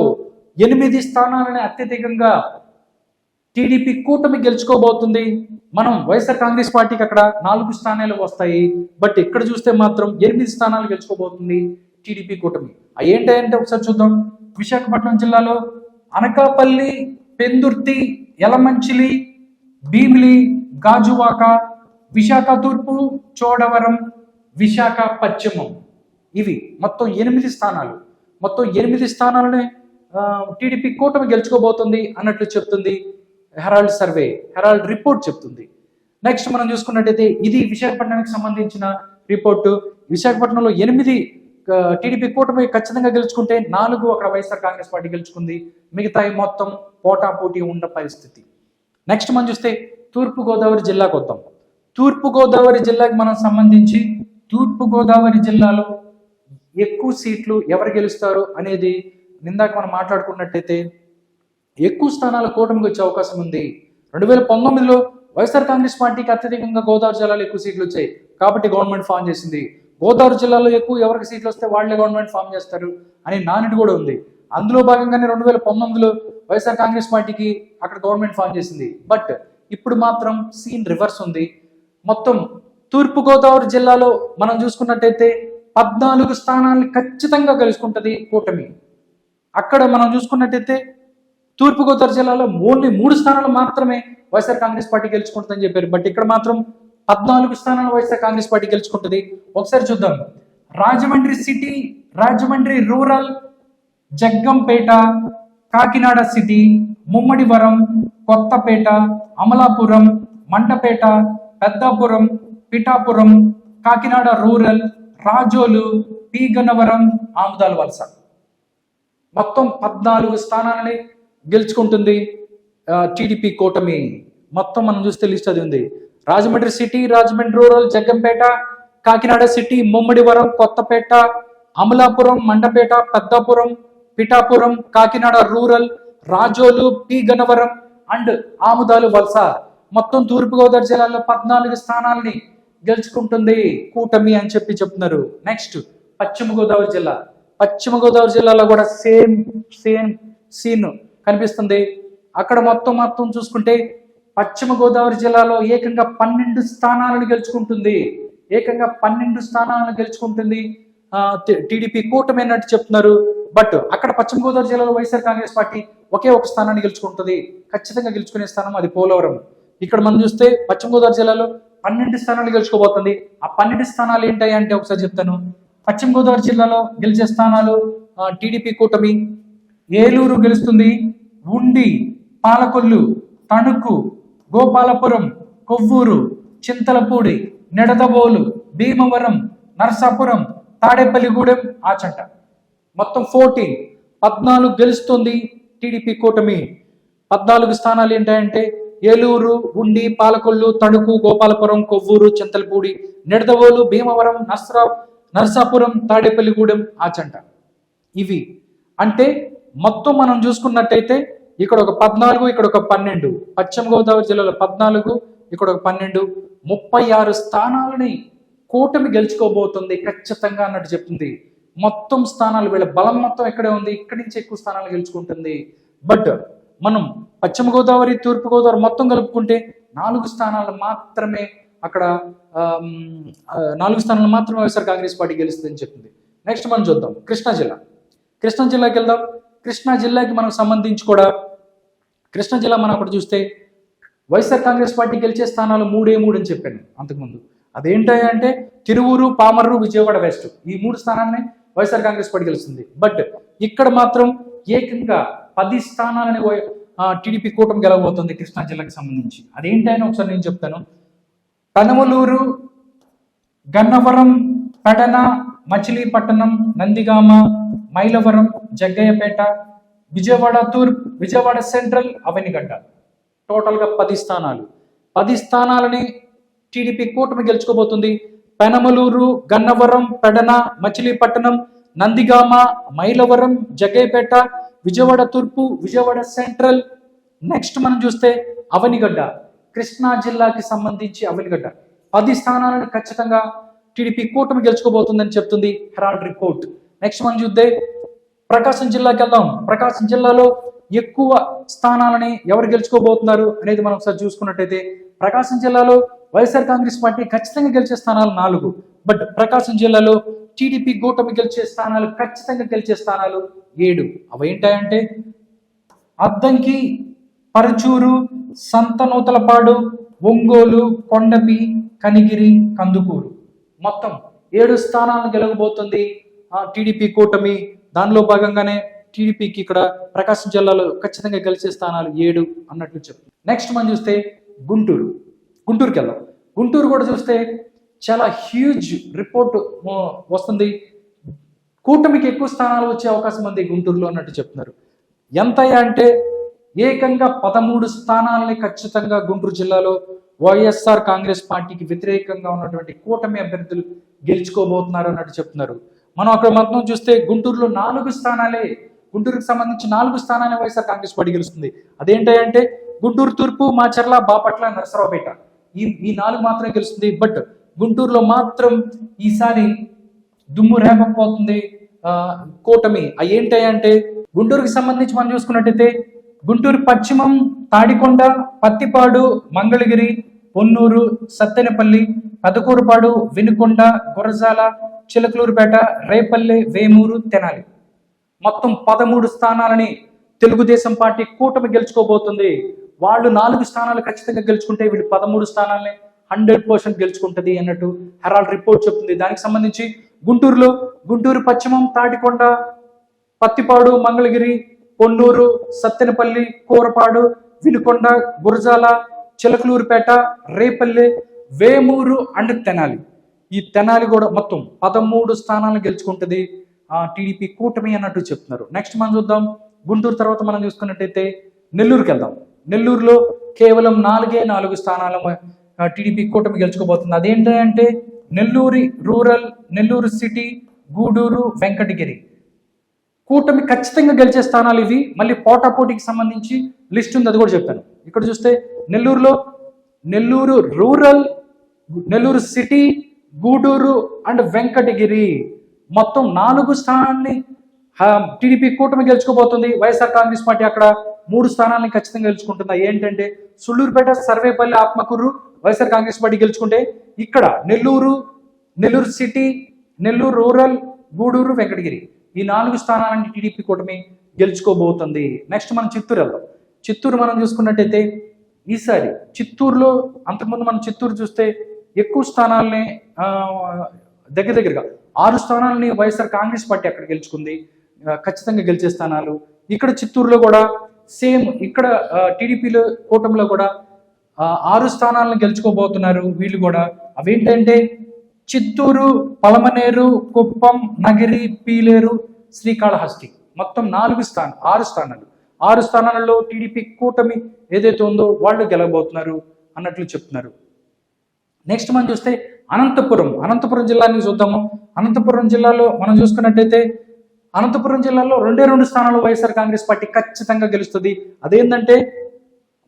[SPEAKER 1] 8 స్థానాలని అత్యధికంగా టీడీపీ కూటమి గెలుచుకోబోతుంది. మనం వైఎస్ఆర్ కాంగ్రెస్ పార్టీకి అక్కడ 4 స్థానాలు వస్తాయి, బట్ ఇక్కడ చూస్తే మాత్రం 8 స్థానాలు గెలుచుకోబోతుంది టీడీపీ కూటమి. అవి ఏంటంటే ఒకసారి చూద్దాం. విశాఖపట్నం జిల్లాలో అనకాపల్లి, పెందుర్తి, యలమంచిలి, భీమిలి, గాజువాక, విశాఖ తూర్పు, చోడవరం, విశాఖ పశ్చిమం. ఇవి మొత్తం 8 స్థానాలు. మొత్తం 8 స్థానాలని టీడీపీ కూటమి గెలుచుకోబోతుంది అన్నట్లు చెప్తుంది హెరాల్డ్ రిపోర్ట్ చెప్తుంది. నెక్స్ట్ మనం చూసుకున్నట్టయితే ఇది విశాఖపట్నానికి సంబంధించిన రిపోర్టు. విశాఖపట్నంలో 8 టీడీపీ కూటమి ఖచ్చితంగా గెలుచుకుంటే 4 అక్కడ వైఎస్ఆర్ కాంగ్రెస్ పార్టీ గెలుచుకుంది. మిగతాయి మొత్తం పోటాపోటీ ఉన్న పరిస్థితి. నెక్స్ట్ మనం చూస్తే తూర్పుగోదావరి జిల్లాకు వద్దాం. తూర్పుగోదావరి జిల్లాకి మనం సంబంధించి తూర్పుగోదావరి జిల్లాలో ఎక్కువ సీట్లు ఎవరు గెలుస్తారు అనేది నిందాక మనం మాట్లాడుకున్నట్టయితే ఎక్కువ స్థానాల కూటమికి వచ్చే అవకాశం ఉంది. 2019లో వైఎస్ఆర్ కాంగ్రెస్ పార్టీకి అత్యధికంగా గోదావరి జిల్లాలో ఎక్కువ సీట్లు వచ్చాయి కాబట్టి గవర్నమెంట్ ఫామ్ చేసింది. గోదావరి జిల్లాలో ఎక్కువ ఎవరికి సీట్లు వస్తే వాళ్ళే గవర్నమెంట్ ఫామ్ చేస్తారు అని నానుడి కూడా ఉంది. అందులో భాగంగానే 2019లో వైఎస్ఆర్ కాంగ్రెస్ పార్టీకి అక్కడ గవర్నమెంట్ ఫామ్ చేసింది. బట్ ఇప్పుడు మాత్రం సీన్ రివర్స్ ఉంది. మొత్తం తూర్పుగోదావరి జిల్లాలో మనం చూసుకున్నట్టయితే 14 స్థానాలను ఖచ్చితంగా గెలుచుకుంటుంది కూటమి. అక్కడ మనం చూసుకున్నట్టయితే తూర్పుగోదావరి జిల్లాలో ఓన్లీ 3 స్థానాలు మాత్రమే వైఎస్ఆర్ కాంగ్రెస్ పార్టీ గెలుచుకుంటుందని చెప్పారు. బట్ ఇక్కడ మాత్రం 14 స్థానాలు వైఎస్ఆర్ కాంగ్రెస్ పార్టీ గెలుచుకుంటుంది. ఒకసారి చూద్దాం. Rajahmundry city, Rajahmundry rural, Jaggampeta, Kakinada city, Mummidivaram, Kothapeta, Amalapuram, Mandapeta, Peddapuram, Pithapuram, Kakinada rural, Razole, P Gannavaram, Amadalavalasa. మొత్తం 14 స్థానాలని గెలుచుకుంటుంది టీడీపీ కూటమి. మొత్తం మనం చూస్తే లిస్ట్ అది ఉంది. Rajahmundry city, Rajahmundry rural, Jaggampeta, Kakinada city, Mummidivaram, Kothapeta, Amalapuram, Mandapeta, Peddapuram, Pithapuram, Kakinada rural, Razole, P Gannavaram and Amadalavalasa. మొత్తం తూర్పుగోదావరి జిల్లాలో 14 స్థానాలని గెలుచుకుంటుంది కూటమి అని చెప్తున్నారు. నెక్స్ట్ పశ్చిమ గోదావరి జిల్లా. పశ్చిమ గోదావరి జిల్లాలో కూడా సేమ్ సీన్ కనిపిస్తుంది. అక్కడ మొత్తం చూసుకుంటే పశ్చిమ గోదావరి జిల్లాలో ఏకంగా 12 స్థానాలను గెలుచుకుంటుంది. టీడీపీ కూటమి అన్నట్టు చెప్తున్నారు. బట్ అక్కడ పశ్చిమ గోదావరి జిల్లాలో వైఎస్ఆర్ కాంగ్రెస్ పార్టీ ఒకే ఒక స్థానాన్ని గెలుచుకుంటుంది, ఖచ్చితంగా గెలుచుకునే స్థానం అది పోలవరం. ఇక్కడ మనం చూస్తే పశ్చిమ గోదావరి జిల్లాలో 12 స్థానాలు గెలుచుకోబోతుంది. ఆ 12 స్థానాలు ఏంటాయి అంటే ఒకసారి చెప్తాను. పశ్చిమ గోదావరి జిల్లాలో గెలిచే స్థానాలు టీడీపీ కూటమి ఏలూరు గెలుస్తుంది, ఉండి, పాలకొల్లు, తణుకు, గోపాలపురం, కొవ్వూరు, చింతలపూడి, నిడదవోలు, భీమవరం, నరసాపురం, తాడేపల్లిగూడెం, ఆచంట. మొత్తం 14 గెలుస్తుంది టీడీపీ కూటమి. 14 స్థానాలు ఏంటంటే ఏలూరు, ఉండి, పాలకొల్లు, తణుకు, గోపాలపురం, కొవ్వూరు, చింతలపూడి, నిడదవోలు, భీమవరం, నరసాపురం, తాడేపల్లిగూడెం, ఆచంట. ఇవి అంటే మొత్తం మనం చూసుకున్నట్టయితే ఇక్కడ ఒక 14, ఇక్కడ ఒక 12, పశ్చిమ గోదావరి జిల్లాలో 14, ఇక్కడ ఒక 12, 36 స్థానాలని కూటమి గెలుచుకోబోతుంది ఖచ్చితంగా అన్నట్టు చెప్తుంది. మొత్తం స్థానాలు వీళ్ళ బలం మొత్తం ఇక్కడే ఉంది, ఇక్కడి నుంచి ఎక్కువ స్థానాలు గెలుచుకుంటుంది. బట్ మనం పశ్చిమ గోదావరి, తూర్పు గోదావరి మొత్తం కలుపుకుంటే 4 స్థానాలు మాత్రమే అక్కడ 4 స్థానాలు మాత్రమే వైఎస్ఆర్ కాంగ్రెస్ పార్టీ గెలుస్తుందని చెప్తుంది. నెక్స్ట్ మనం చూద్దాం కృష్ణా జిల్లా. కృష్ణా జిల్లాకి వెళ్దాం. కృష్ణా జిల్లాకి మనకు సంబంధించి కూడా కృష్ణా జిల్లా మనం అక్కడ చూస్తే వైఎస్ఆర్ కాంగ్రెస్ పార్టీ గెలిచే స్థానాలు 3 అని చెప్పాను అంతకుముందు. అదేంటంటే తిరువూరు, పామర్రు, విజయవాడ వెస్ట్, ఈ 3 స్థానాలని వైఎస్ఆర్ కాంగ్రెస్ పార్టీ గెలుస్తుంది. బట్ ఇక్కడ మాత్రం ఏకంగా 10 స్థానాలని టీడీపీ కూటమి గెలవబోతుంది కృష్ణా జిల్లాకి సంబంధించి. అదేంటని ఒకసారి నేను చెప్తాను. పెనమలూరు, గన్నవరం, పెడన, మచిలీపట్నం, నందిగామ, మైలవరం, జగ్గయ్యపేట, విజయవాడ తూర్పు, విజయవాడ సెంట్రల్, అవనిగడ్డ, టోటల్గా 10 స్థానాలు. 10 స్థానాలని టీడీపీ కూటమి గెలుచుకోబోతుంది. పెనమలూరు, గన్నవరం, పెడన, మచిలీపట్నం, నందిగామ, మైలవరం, జగ్గయ్యపేట, విజయవాడ తూర్పు, విజయవాడ సెంట్రల్. నెక్స్ట్ మనం చూస్తే అవనిగడ్డ, కృష్ణా జిల్లాకి సంబంధించి అవనిగడ్డ 10 స్థానాలను ఖచ్చితంగా టీడీపీ కూటమి గెలుచుకోబోతుందని చెప్తుంది హెరాల్డ్ రిపోర్ట్. నెక్స్ట్ మనం చూస్తే ప్రకాశం జిల్లాకి వెళ్దాం. ప్రకాశం జిల్లాలో ఎక్కువ స్థానాలని ఎవరు గెలుచుకోబోతున్నారు అనేది మనం ఒకసారి చూసుకున్నట్టయితే ప్రకాశం జిల్లాలో వైఎస్ఆర్ కాంగ్రెస్ పార్టీ ఖచ్చితంగా గెలిచే స్థానాలు 4. బట్ ప్రకాశం జిల్లాలో టీడీపీ కూటమి గెలిచే స్థానాలు, ఖచ్చితంగా గెలిచే స్థానాలు 7. అవి ఏంటంటే అద్దంకి, పరచూరు, సంతనూతలపాడు, ఒంగోలు, కొండపి, కనిగిరి, కందుకూరు. మొత్తం 7 స్థానాలను గెలవబోతుంది టీడీపీ కూటమి. దానిలో భాగంగానే టీడీపీకి ఇక్కడ ప్రకాశం జిల్లాలో ఖచ్చితంగా గెలిచే స్థానాలు 7 అన్నట్లు చెప్తుంది. నెక్స్ట్ మనం చూస్తే గుంటూరుకి వెళ్దాం. గుంటూరు కూడా చూస్తే చాలా హ్యూజ్ రిపోర్ట్ వస్తుంది. కూటమికి ఎక్కువ స్థానాలు వచ్చే అవకాశం ఉంది గుంటూరులో అన్నట్టు చెప్తున్నారు. ఎంత అంటే ఏకంగా 13 స్థానాలని ఖచ్చితంగా గుంటూరు జిల్లాలో వైఎస్ఆర్ కాంగ్రెస్ పార్టీకి వ్యతిరేకంగా ఉన్నటువంటి కూటమి అభ్యర్థులు గెలుచుకోబోతున్నారు అన్నట్టు చెప్తున్నారు. మనం అక్కడ మొత్తం చూస్తే గుంటూరులో 4 స్థానాలే, గుంటూరుకి సంబంధించి 4 స్థానాలే వైఎస్ఆర్ కాంగ్రెస్ పార్టీ గెలుస్తుంది. అదేంటంటే గుంటూరు తూర్పు, మాచర్ల, బాపట్ల, నరసరావుపేట, ఈ 4 మాత్రమే గెలుస్తుంది. బట్ గుంటూరులో మాత్రం ఈసారి దుమ్ము రేపకపోతుంది కూటమి. అవి ఏంటంటే గుంటూరుకి సంబంధించి మనం చూసుకున్నట్టయితే గుంటూరు పశ్చిమం, తాడికొండ, పత్తిపాడు, మంగళగిరి, పొన్నూరు, సత్తెనపల్లి, పెదకూరుపాడు, వినుకొండ, గురజాల, చిలకలూరుపేట, రేపల్లె, వేమూరు, తెనాలి. మొత్తం 13 స్థానాలని తెలుగుదేశం పార్టీ కూటమి గెలుచుకోబోతుంది. వాళ్ళు 4 స్థానాలు ఖచ్చితంగా గెలుచుకుంటే వీళ్ళు 13 స్థానాలని 100% గెలుచుకుంటుంది అన్నట్టు హెరాల్డ్ రిపోర్ట్ చెప్తుంది. దానికి సంబంధించి గుంటూరులో గుంటూరు పశ్చిమం, తాడికొండ, పత్తిపాడు, మంగళగిరి, పొన్నూరు, సత్తెనపల్లి, కూరపాడు, వినుకొండ, గురజాల, చిలకలూరుపేట, రేపల్లె, వేమూరు అండ్ తెనాలి. ఈ తెనాలి కూడా మొత్తం 13 స్థానాలను గెలుచుకుంటుంది టీడీపీ కూటమి అన్నట్టు చెప్తున్నారు. నెక్స్ట్ మనం చూద్దాం. గుంటూరు తర్వాత మనం చూసుకున్నట్టయితే నెల్లూరుకి వెళ్దాం. నెల్లూరులో కేవలం 4 స్థానాలు టీడీపీ కూటమి గెలుచుకోబోతుంది. అదేంటంటే నెల్లూరు రూరల్, నెల్లూరు సిటీ, గూడూరు, వెంకటగిరి. కూటమి ఖచ్చితంగా గెలిచే స్థానాలు ఇవి. మళ్ళీ పోటాపోటీకి సంబంధించి లిస్ట్ ఉంది, అది కూడా చెప్పాను. ఇక్కడ చూస్తే నెల్లూరులో Nellore rural, Nellore city, Gudur and Venkatagiri మొత్తం 4 స్థానాన్ని టీడీపీ కూటమి గెలుచుకోబోతుంది. వైఎస్ఆర్ కాంగ్రెస్ పార్టీ అక్కడ 3 స్థానాలని ఖచ్చితంగా గెలుచుకుంటుంది. ఏంటంటే సుళ్ళూరుపేట, సర్వేపల్లి, ఆత్మకూరు వైఎస్ఆర్ కాంగ్రెస్ పార్టీ గెలుచుకుంటే ఇక్కడ నెల్లూరు సిటీ, నెల్లూరు రూరల్, గూడూరు, వెంకటగిరి ఈ 4 స్థానాలని టీడీపీ కూటమి గెలుచుకోబోతుంది. నెక్స్ట్ మనం చిత్తూరు వెళ్దాం. చిత్తూరు మనం చూసుకున్నట్టయితే ఈసారి చిత్తూరులో అంతకుముందు మనం చిత్తూరు చూస్తే ఎక్కువ స్థానాలని దగ్గరగా 6 స్థానాలని వైఎస్ఆర్ కాంగ్రెస్ పార్టీ అక్కడ గెలుచుకుంది, ఖచ్చితంగా గెలిచే స్థానాలు. ఇక్కడ చిత్తూరులో కూడా సేమ్, ఇక్కడ టీడీపీలో కూటమిలో కూడా 6 స్థానాలను గెలుచుకోబోతున్నారు వీళ్ళు కూడా. అవేంటంటే చిత్తూరు, పలమనేరు, కుప్పం, నగిరి, పీలేరు, శ్రీకాళహస్తి మొత్తం 6 స్థానాలు. 6 స్థానాలలో టీడీపీ కూటమి ఏదైతే ఉందో వాళ్ళు గెలవబోతున్నారు అన్నట్లు చెప్తున్నారు. నెక్స్ట్ మనం చూస్తే అనంతపురం జిల్లాని చూద్దాము. అనంతపురం జిల్లాలో మనం చూసుకున్నట్టయితే అనంతపురం జిల్లాలో 2 స్థానాలు వైఎస్ఆర్ కాంగ్రెస్ పార్టీ ఖచ్చితంగా గెలుస్తుంది. అదేంటంటే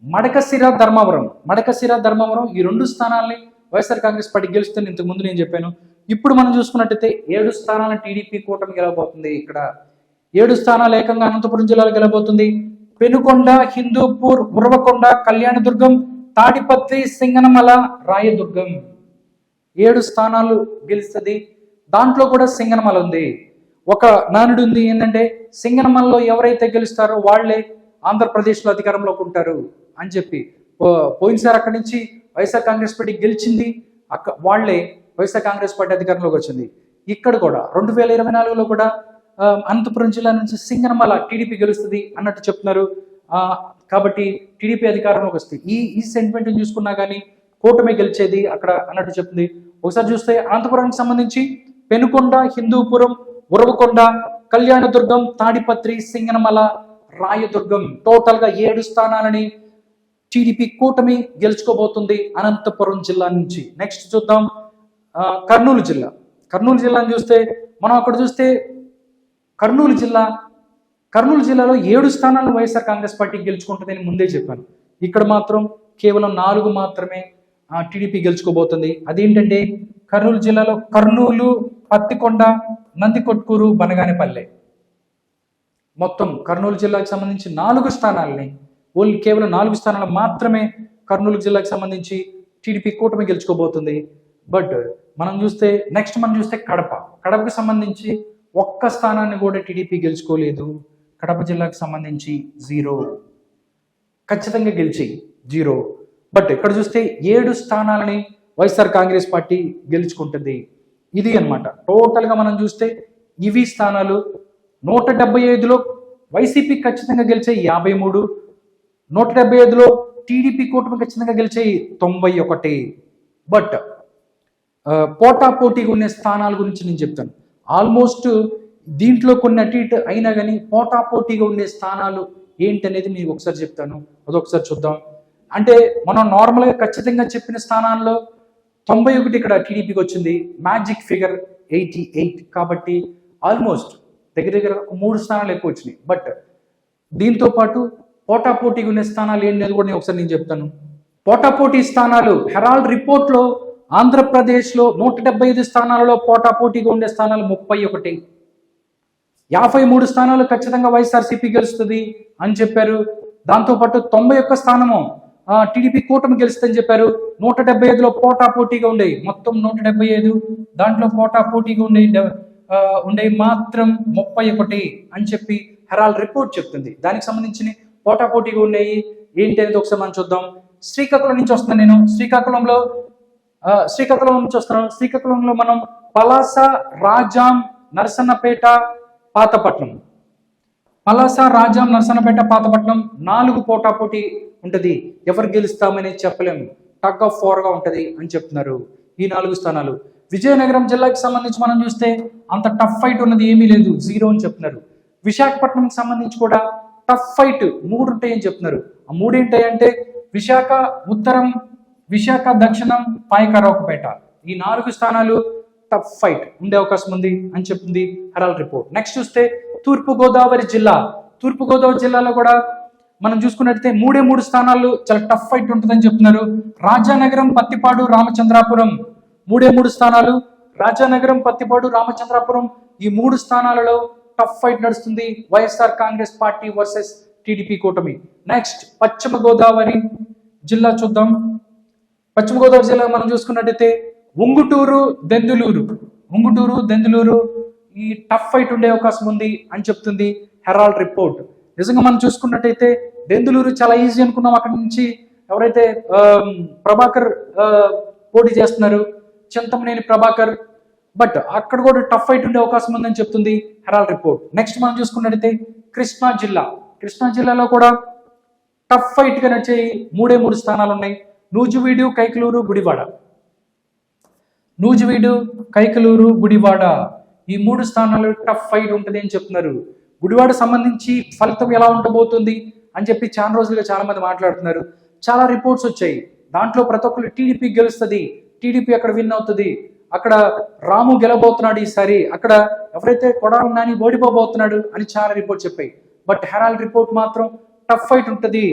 [SPEAKER 1] మడకశిర, ధర్మవరం ఈ 2 స్థానాలని వైఎస్ఆర్ కాంగ్రెస్ పార్టీ గెలుస్తుంది. ఇంతకు ముందు నేను చెప్పాను. ఇప్పుడు మనం చూసుకున్నట్టయితే 7 స్థానాలను టీడీపీ కూటమి గెలవబోతుంది. ఇక్కడ 7 స్థానాలు ఏకంగా అనంతపురం జిల్లాలో గెలవబోతుంది. పెనుకొండ, హిందూపూర్, ఉరవకొండ, కళ్యాణదుర్గం, తాడిపత్రి, సింగనమల, రాయదుర్గం 7 స్థానాలు గెలుస్తుంది. దాంట్లో కూడా సింగనమల ఉంది. ఒక నానుడు ఉంది ఏంటంటే సింగనమలలో ఎవరైతే గెలుస్తారో వాళ్లే ఆంధ్రప్రదేశ్లో అధికారంలోకి ఉంటారు అని చెప్పి. పోయినసారి అక్కడి నుంచి వైఎస్ఆర్ కాంగ్రెస్ పార్టీ గెలిచింది, వాళ్లే వైఎస్ఆర్ కాంగ్రెస్ పార్టీ అధికారంలోకి వచ్చింది. ఇక్కడ కూడా 2024లో కూడా అనంతపురం జిల్లా నుంచి సింగనమల టీడీపీ గెలుస్తుంది అన్నట్టు చెప్తున్నారు. కాబట్టి టీడీపీ అధికారంలోకి వస్తుంది. ఈ సెంటిమెంట్ చూసుకున్నా కానీ కూటమి గెలిచేది అక్కడ అన్నట్టు చెప్తుంది. ఒకసారి చూస్తే అనంతపురానికి సంబంధించి పెనుకొండ, హిందూపురం, ఉరవకొండ, కళ్యాణదుర్గం, తాడిపత్రి, సింగనమల, రాయదుర్గం టోటల్ గా 7 స్థానాలని టీడీపీ కూటమి గెలుచుకోబోతుంది అనంతపురం జిల్లా నుంచి. నెక్స్ట్ చూద్దాం కర్నూలు జిల్లాని చూస్తే మనం అక్కడ చూస్తే కర్నూలు జిల్లాలో 7 స్థానాలను వైఎస్ఆర్ కాంగ్రెస్ పార్టీ గెలుచుకుంటుందని ముందే చెప్పాను. ఇక్కడ మాత్రం కేవలం 4 మాత్రమే టీడీపీ గెలుచుకోబోతుంది. అదేంటంటే కర్నూలు జిల్లాలో కర్నూలు, పత్తికొండ, నందికొట్కూరు, బనగానేపల్లె మొత్తం కర్నూలు జిల్లాకు సంబంధించి 4 స్థానాలని, కేవలం 4 స్థానాలు మాత్రమే కర్నూలు జిల్లాకు సంబంధించి టీడీపీ కూటమి గెలుచుకోబోతుంది. బట్ నెక్స్ట్ మనం చూస్తే కడపకు సంబంధించి 1 స్థానాన్ని కూడా టీడీపీ గెలుచుకోలేదు. కడప జిల్లాకు సంబంధించి 0, ఖచ్చితంగా గెలిచి 0. బట్ ఇక్కడ చూస్తే 7 స్థానాలని వైఎస్ఆర్ కాంగ్రెస్ పార్టీ గెలుచుకుంటుంది. ఇది అన్నమాట టోటల్గా మనం చూస్తే ఇవి స్థానాలు. 175లో వైసీపీ ఖచ్చితంగా గెలిచాయి 53, 175లో టీడీపీ కూటమి ఖచ్చితంగా గెలిచాయి 91. బట్ పోటాపోటీగా ఉన్న స్థానాల గురించి నేను చెప్తాను. ఆల్మోస్ట్ దీంట్లో కొన్ని అటు ఇటు అయినా కానీ పోటాపోటీగా ఉండే స్థానాలు ఏంటనేది నేను ఒకసారి చెప్తాను, అదొకసారి చూద్దాం. అంటే మనం నార్మల్గా ఖచ్చితంగా చెప్పిన స్థానాల్లో 91 ఇక్కడ టీడీపీకి వచ్చింది, మ్యాజిక్ ఫిగర్ 88. కాబట్టి ఆల్మోస్ట్ దగ్గర 3 స్థానాలు ఎక్కువ వచ్చినాయి. బట్ దీంతో పాటు పోటాపోటీగా ఉండే స్థానాలు ఏంటి కూడా నేను ఒకసారి చెప్తాను. పోటాపోటీ స్థానాలు హెరాల్డ్ రిపోర్ట్లో ఆంధ్రప్రదేశ్లో 175 స్థానాలలో పోటాపోటీగా ఉండే స్థానాలు 31, 53 స్థానాలు ఖచ్చితంగా వైఎస్ఆర్సీపీ గెలుస్తుంది అని చెప్పారు. దాంతోపాటు 91 స్థానము టీడీపీ కూటమి గెలుస్తుందని చెప్పారు. 175లో పోటాపోటీగా ఉండేవి మొత్తం 175, దాంట్లో పోటాపోటీగా ఉండేవి మాత్రం 31 అని చెప్పి హెరాల్డ్ రిపోర్ట్ చెప్తుంది. దానికి సంబంధించిన పోటాపోటీగా ఉండేవి ఏంటి అనేది ఒకసారి మనం చూద్దాం. శ్రీకాకుళం నుంచి వస్తున్నాను నేను. శ్రీకాకుళం నుంచి వస్తున్నాను. శ్రీకాకుళంలో మనం పలాస, రాజాం, నరసన్నపేట, పాతపట్నం, 4 పోటాపోటీ ఉంటుంది. ఎవరు గెలుస్తామని చెప్పలేము, టగ్ ఆఫ్ వార్గా ఉంటుంది అని చెప్తున్నారు ఈ 4 స్థానాలు. విజయనగరం జిల్లాకి సంబంధించి మనం చూస్తే అంత టఫ్ ఫైట్ ఉన్నది ఏమీ లేదు, 0 అని చెప్తున్నారు. విశాఖపట్నంకి సంబంధించి కూడా టఫ్ ఫైట్ 3 ఉంటాయని చెప్తున్నారు. ఆ 3 ఏంటంటే విశాఖ ఉత్తరం, విశాఖ దక్షిణం, పాయకరావుపేట ఈ 4 స్థానాలు టఫ్ ఫైట్ ఉండే అవకాశం ఉంది అని చెప్తుంది హెరాల్డ్ రిపోర్ట్. నెక్స్ట్ చూస్తే తూర్పుగోదావరి జిల్లాలో కూడా మనం చూసుకున్నట్లయితే 3 స్థానాలు చాలా టఫ్ ఫైట్ ఉంటుందని చెప్తున్నారు. రాజానగరం, పత్తిపాడు, రామచంద్రాపురం 3 స్థానాలు. రాజానగరం, పత్తిపాడు, రామచంద్రాపురం ఈ 3 స్థానాలలో టఫ్ ఫైట్ నడుస్తుంది YSR Congress party versus TDP కూటమి. నెక్స్ట్ పశ్చిమ గోదావరి జిల్లా చూద్దాం. పశ్చిమ గోదావరి జిల్లా మనం చూసుకున్నట్టయితే ఉంగుటూరు, దెందులూరు ఈ టఫ్ ఫైట్ ఉండే అవకాశం ఉంది అని చెప్తుంది హెరాల్డ్ రిపోర్ట్. నిజంగా మనం చూసుకున్నట్టయితే దెందులూరు చాలా ఈజీ అనుకున్నాం, అక్కడి నుంచి ఎవరైతే ప్రభాకర్ పోటీ చేస్తున్నారు, చింతమనేని ప్రభాకర్, బట్ అక్కడ కూడా టఫ్ ఫైట్ ఉండే అవకాశం ఉందని చెప్తుంది హెరాల్డ్ రిపోర్ట్. నెక్స్ట్ మనం చూసుకున్నట్టయితే కృష్ణా జిల్లాలో కూడా టఫ్ ఫైట్ గా నడిచే 3 స్థానాలు ఉన్నాయి. నూజివీడు, కైకలూరు, గుడివాడ ఈ 3 స్థానాలు టఫ్ ఫైట్ ఉంటుంది అని చెప్తున్నారు. గుడివాడ సంబంధించి ఫలితం ఎలా ఉండబోతుంది అని చెప్పి చాలా రోజులుగా చాలా మంది మాట్లాడుతున్నారు. చాలా రిపోర్ట్స్ వచ్చాయి, దాంట్లో ప్రతి ఒక్కరు టీడీపీ గెలుస్తుంది, టీడీపీ అక్కడ విన్ అవుతుంది, అక్కడ రాము గెలబోతున్నాడు ఈసారి, అక్కడ ఎవరైతే కొడాలి నాని ఓడిపోబోతున్నాడు అని చాలా రిపోర్ట్ చెప్పాయి. బట్ హెరాల్డ్ రిపోర్ట్ మాత్రం టఫ్ ఫైట్ ఉంటుంది.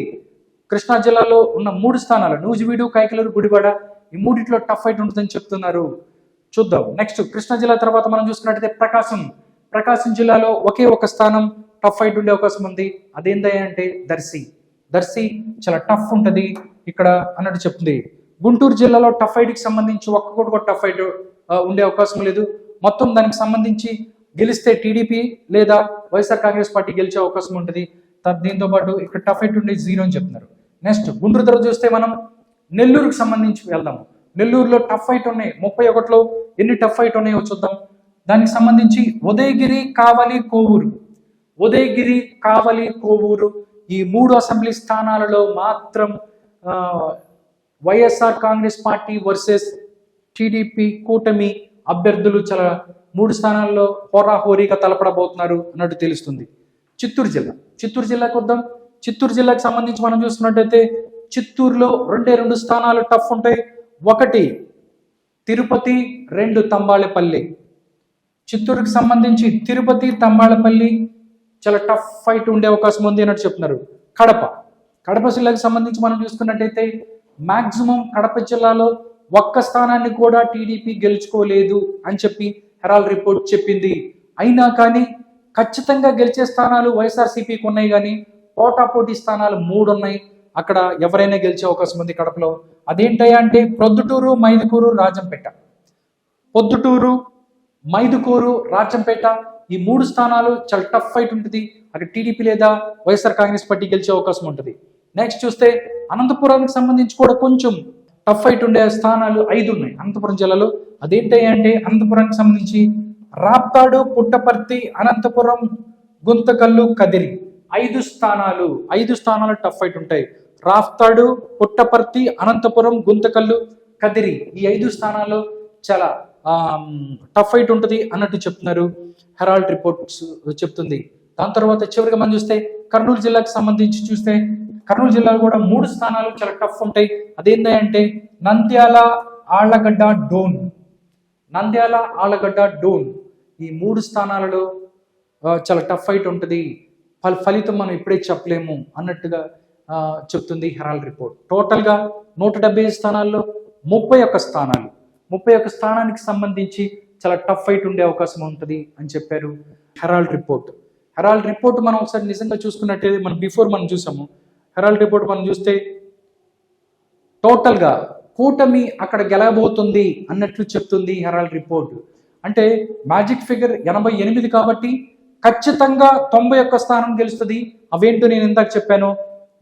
[SPEAKER 1] కృష్ణా జిల్లాలో ఉన్న 3 స్థానాలు నూజివీడు, కైకలూరు, గుడివాడ ఈ 3 టఫ్ ఫైట్ ఉంటుందని చెప్తున్నారు. చూద్దాం. నెక్స్ట్ కృష్ణా జిల్లా తర్వాత మనం చూసుకున్నట్టయితే ప్రకాశం జిల్లాలో ఒకే ఒక స్థానం టఫ్ ఫైట్ ఉండే అవకాశం ఉంది. అదేంటంటే దర్శి చాలా టఫ్ ఉంటుంది ఇక్కడ అన్నట్టు చెప్తుంది. గుంటూరు జిల్లాలో టఫ్ ఫైట్ కి సంబంధించి ఒక్క టఫ్ ఫైట్ ఉండే అవకాశం లేదు. మొత్తం దానికి సంబంధించి గెలిస్తే టీడీపీ లేదా వైఎస్ఆర్ కాంగ్రెస్ పార్టీ గెలిచే అవకాశం ఉంటుంది. దీంతో పాటు ఇక్కడ టఫ్ ఫైట్ ఉండే 0 అని చెప్తున్నారు. నెక్స్ట్ గుంటూరు తర్వాత చూస్తే మనం నెల్లూరుకు సంబంధించి వెళ్దాము. నెల్లూరులో టఫ్ ఫైట్ ఉన్నాయి. 31లో ఎన్ని టఫ్ ఫైట్ ఉన్నాయో చూద్దాం. దానికి సంబంధించి ఉదయగిరి, కావలి, కోవూరు ఈ 3 అసెంబ్లీ స్థానాలలో మాత్రం YSR Congress party versus TDP కూటమి అభ్యర్థులు చాలా 3 స్థానాల్లో హోరాహోరీగా తలపడబోతున్నారు అన్నట్టు తెలుస్తుంది. చిత్తూరు జిల్లాకు వద్దాం. చిత్తూరు జిల్లాకు సంబంధించి మనం చూసుకున్నట్టయితే చిత్తూరులో 2 స్థానాలు టఫ్ ఉంటాయి. 1 తిరుపతి, 2 తంబాళపల్లి. చిత్తూరుకి సంబంధించి తిరుపతి, తంబాళపల్లి చాలా టఫ్ ఫైట్ ఉండే అవకాశం ఉంది అన్నట్టు చెప్తున్నారు. కడప జిల్లాకు సంబంధించి మనం చూసుకున్నట్టయితే మాక్సిమం కడప జిల్లాలో 1 స్థానాన్ని కూడా టీడీపీ గెలుచుకోలేదు అని చెప్పి హెరాల్డ్ రిపోర్ట్ చెప్పింది. అయినా కానీ ఖచ్చితంగా గెలిచే స్థానాలు వైఎస్ఆర్సీపీకి ఉన్నాయి, కానీ పోటాపోటీ స్థానాలు 3 ఉన్నాయి. అక్కడ ఎవరైనా గెలిచే అవకాశం ఉంది కడపలో. అదేంటంటే ప్రొద్దుటూరు, రాజంపేట ఈ 3 స్థానాలు చాలా టఫ్ ఫైట్ ఉంటుంది. అక్కడ టీడీపీ లేదా వైఎస్ఆర్ కాంగ్రెస్ పార్టీ గెలిచే అవకాశం ఉంటుంది. నెక్స్ట్ చూస్తే అనంతపురానికి సంబంధించి కూడా కొంచెం టఫ్ ఫైట్ ఉండే స్థానాలు 5 ఉన్నాయి అనంతపురం జిల్లాలో. అదేంటంటే అనంతపురానికి సంబంధించి రాప్తాడు, పుట్టపర్తి, అనంతపురం, గుంతకల్లు, కదిరి 5 స్థానాలు టఫ్ ఫైట్ ఉంటాయి. రాప్తాడు, పుట్టపర్తి, అనంతపురం, గుంతకల్లు, కదిరి ఈ 5 స్థానాల్లో చాలా టఫ్ ఫైట్ ఉంటుంది అన్నట్టు చెప్తున్నారు హెరాల్డ్ రిపోర్ట్స్ చెప్తుంది. దాని తర్వాత చివరిగా మనం చూస్తే కర్నూలు జిల్లాకు సంబంధించి చూస్తే కర్నూలు జిల్లాలో కూడా 3 స్థానాలు చాలా టఫ్ ఉంటాయి. అదేంటంటే నంద్యాల, ఆళ్లగడ్డ, డోన్ ఈ 3 స్థానాలలో చాలా టఫ్ ఫైట్ ఉంటుంది. ఫలితం మనం ఇప్పుడే చెప్పలేము అన్నట్టుగా చెప్తుంది హెరాల్డ్ రిపోర్ట్. టోటల్గా 175 స్థానాల్లో 31 స్థానానికి సంబంధించి చాలా టఫ్ ఫైట్ ఉండే అవకాశం ఉంటుంది అని చెప్పారు హెరాల్డ్ రిపోర్ట్. మనం ఒకసారి నిజంగా చూసుకున్నట్టయితే మనం చూసాము హెరాల్డ్ రిపోర్ట్ మనం చూస్తే టోటల్గా కూటమి అక్కడ గెలవబోతుంది అన్నట్లు చెప్తుంది హెరాల్డ్ రిపోర్ట్. అంటే మ్యాజిక్ ఫిగర్ 88 కాబట్టి ఖచ్చితంగా 91 స్థానం గెలుస్తుంది. అవేంటో నేను ఇందాక చెప్పాను.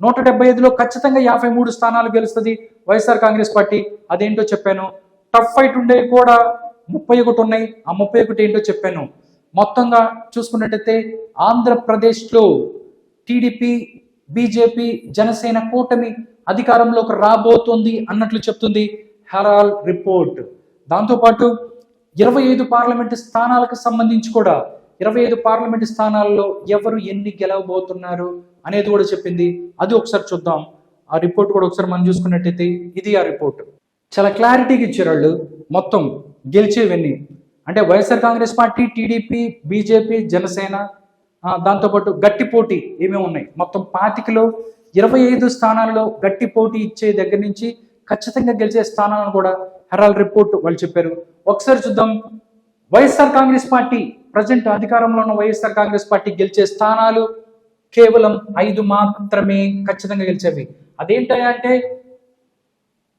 [SPEAKER 1] 175లో ఖచ్చితంగా 53 స్థానాలు గెలుస్తుంది వైఎస్ఆర్ కాంగ్రెస్ పార్టీ. అదేంటో చెప్పాను. టఫ్ ఫైట్ ఉండే కూడా 31 ఉన్నాయి. ఆ 31 ఏంటో చెప్పాను. మొత్తంగా చూసుకున్నట్టయితే ఆంధ్రప్రదేశ్లో టీడీపీ, బీజేపీ, జనసేన కూటమి అధికారంలోకి రాబోతోంది అన్నట్లు చెప్తుంది హెరాల్డ్ రిపోర్ట్. దాంతోపాటు 25 పార్లమెంటు స్థానాలకు సంబంధించి కూడా 25 పార్లమెంటు స్థానాల్లో ఎవరు ఎన్ని గెలవబోతున్నారు అనేది కూడా చెప్పింది. అది ఒకసారి చూద్దాం. ఆ రిపోర్ట్ కూడా ఒకసారి మనం చూసుకున్నట్టయితే ఇది ఆ రిపోర్ట్ చాలా క్లారిటీగా ఇచ్చారు వాళ్ళు. మొత్తం గెలిచేవన్నీ అంటే YSR Congress party, TDP, BJP, Janasena, దాంతోపాటు గట్టి పోటీ ఏమేమి ఉన్నాయి. మొత్తం 25లో 25 స్థానాల్లో గట్టి పోటీ ఇచ్చే దగ్గర నుంచి ఖచ్చితంగా గెలిచే స్థానాలను కూడా హెరాల్డ్ రిపోర్ట్ వాళ్ళు చెప్పారు. ఒకసారి చూద్దాం. వైఎస్ఆర్ కాంగ్రెస్ పార్టీ ప్రజెంట్ అధికారంలో ఉన్న వైఎస్ఆర్ కాంగ్రెస్ పార్టీ గెలిచే స్థానాలు కేవలం 5 మాత్రమే ఖచ్చితంగా గెలిచేవి. అదేంటంటే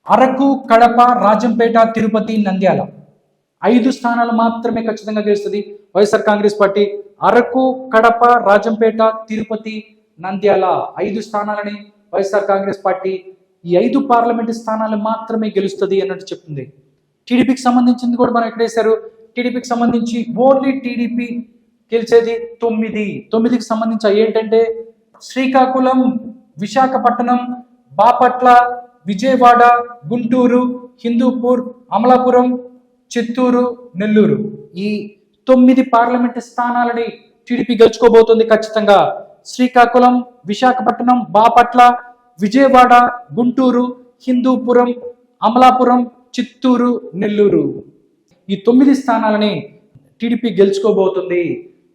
[SPEAKER 1] అరకు, కడప, రాజంపేట, తిరుపతి, నంద్యాల 5 స్థానాలు మాత్రమే ఖచ్చితంగా గెలుస్తుంది వైఎస్ఆర్ కాంగ్రెస్ పార్టీ. అరకు, కడప, రాజంపేట, తిరుపతి, నంద్యాల 5 స్థానాలని వైఎస్ఆర్ కాంగ్రెస్ పార్టీ ఈ 5 పార్లమెంటు స్థానాలు మాత్రమే గెలుస్తుంది అన్నట్టు చెప్తుంది. టీడీపీకి సంబంధించింది కూడా మనం ఎక్కడ వేశారు, టీడీపీకి సంబంధించి ఓన్లీ టీడీపీ గెలిచేది 9కి సంబంధించి ఏంటంటే శ్రీకాకుళం, విశాఖపట్నం, బాపట్ల, విజయవాడ, గుంటూరు, హిందూపూర్, అమలాపురం, చిత్తూరు, నెల్లూరు ఈ 9 పార్లమెంటు స్థానాలని టీడీపీ గెలుచుకోబోతుంది ఖచ్చితంగా. శ్రీకాకుళం, విశాఖపట్నం, బాపట్ల, విజయవాడ, గుంటూరు, హిందూపురం, అమలాపురం, చిత్తూరు, నెల్లూరు ఈ 9 స్థానాలని టీడీపీ గెలుచుకోబోతుంది.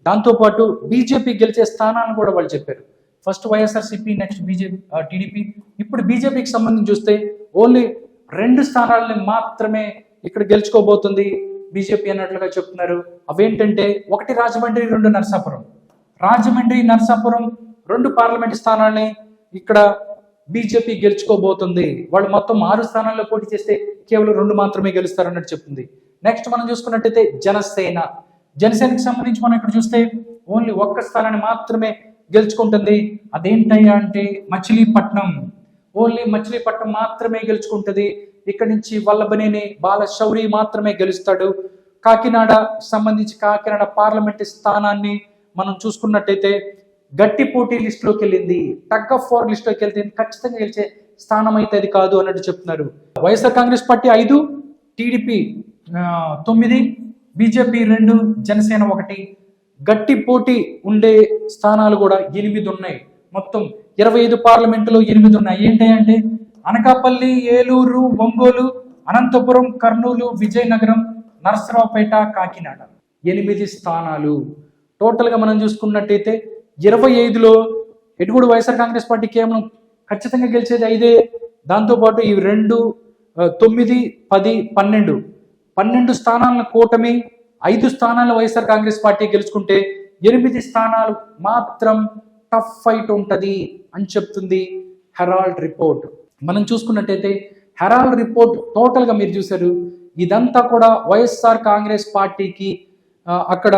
[SPEAKER 1] దాంతోపాటు బీజేపీ గెలిచే స్థానాలను కూడా వాళ్ళు చెప్పారు. First YSRCP, next BJP, TDP. ఇప్పుడు బీజేపీకి సంబంధించి చూస్తే ఓన్లీ 2 స్థానాలని మాత్రమే ఇక్కడ గెలుచుకోబోతుంది బీజేపీ అన్నట్లుగా చెప్తున్నారు. అవేంటంటే 1 రాజమండ్రి, 2 నరసాపురం. రాజమండ్రి, నరసాపురం 2 పార్లమెంట్ స్థానాలని ఇక్కడ బీజేపీ గెలుచుకోబోతుంది. వాళ్ళు మొత్తం 6 స్థానాల్లో పోటీ చేస్తే కేవలం 2 మాత్రమే గెలుస్తారు అన్నట్టు చెప్తుంది. నెక్స్ట్ మనం చూసుకున్నట్టయితే జనసేనకి సంబంధించి మనం ఇక్కడ చూస్తే ఓన్లీ 1 స్థానాన్ని మాత్రమే గెలుచుకుంటుంది. అదేంటయ్యా అంటే మచిలీపట్నం. ఓన్లీ మచిలీపట్నం మాత్రమే గెలుచుకుంటుంది. ఇక్కడ నుంచి వల్లభనేని బాలశౌరి మాత్రమే గెలుస్తాడు. కాకినాడ సంబంధించి కాకినాడ పార్లమెంట్ స్థానాన్ని మనం చూసుకున్నట్టయితే గట్టి పోటీ లిస్టులోకి వెళ్ళింది, టగ్ ఆఫ్ వార్ లిస్టులోకి వెళ్తే ఖచ్చితంగా గెలిచే స్థానం అయితే అది కాదు అన్నట్టు చెప్తున్నారు. YSR Congress party 5, TDP 9, BJP 2, Janasena 1. గట్టి పోటీ ఉండే స్థానాలు కూడా 8 ఉన్నాయి. మొత్తం 25 పార్లమెంటులో 8 ఉన్నాయి. ఏంటంటే అనకాపల్లి, ఏలూరు, ఒంగోలు, అనంతపురం, కర్నూలు, విజయనగరం, నరసరావుపేట, కాకినాడ 8 స్థానాలు. టోటల్గా మనం చూసుకున్నట్టయితే 25లో ఎటు కూడా వైఎస్ఆర్ కాంగ్రెస్ పార్టీ కేవలం ఖచ్చితంగా గెలిచేది 5. దాంతోపాటు ఈ 2, 9, 10, 12 స్థానాలను కూటమి, 5 స్థానాలు వైఎస్ఆర్ కాంగ్రెస్ పార్టీ గెలుచుకుంటే 8 స్థానాలు మాత్రం టఫ్ ఫైట్ ఉంటుంది అని చెప్తుంది హెరాల్డ్ రిపోర్ట్. మనం చూసుకున్నట్టయితే హెరాల్డ్ రిపోర్ట్ టోటల్గా మీరు చూశారు, ఇదంతా కూడా వైఎస్ఆర్ కాంగ్రెస్ పార్టీకి అక్కడ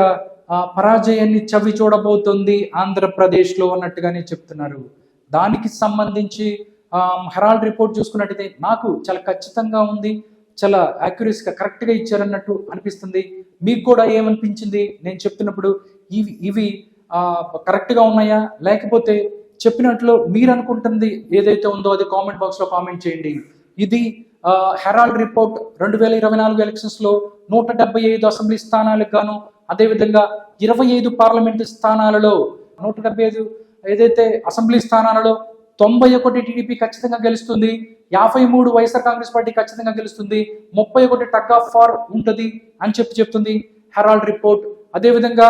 [SPEAKER 1] పరాజయాన్ని చవి చూడబోతుంది ఆంధ్రప్రదేశ్లో అన్నట్టుగానే చెప్తున్నారు. దానికి సంబంధించి హెరాల్డ్ రిపోర్ట్ చూసుకున్నట్టయితే నాకు చాలా ఖచ్చితంగా ఉంది, చాలా యాక్యురసీగా కరెక్ట్గా ఇచ్చారన్నట్టు అనిపిస్తుంది. మీకు కూడా ఏమనిపించింది నేను చెప్తున్నప్పుడు? ఇవి కరెక్ట్గా ఉన్నాయా, లేకపోతే చెప్పినట్లు మీరు అనుకుంటుంది ఏదైతే ఉందో అది కామెంట్ బాక్స్లో కామెంట్ చేయండి. ఇది హెరాల్డ్ రిపోర్ట్ 2024 ఎలక్షన్స్లో 175 అసెంబ్లీ స్థానాలకు గాను, అదేవిధంగా 25 పార్లమెంటు స్థానాలలో 175 ఏదైతే అసెంబ్లీ స్థానాలలో 91 టీడీపీ ఖచ్చితంగా గెలుస్తుంది, 53 వైఎస్ఆర్ కాంగ్రెస్ పార్టీ ఖచ్చితంగా గెలుస్తుంది, 31 టగ్ ఆఫ్ వార్ ఉంటుంది అని చెప్తుంది హెరాల్డ్ రిపోర్ట్. అదేవిధంగా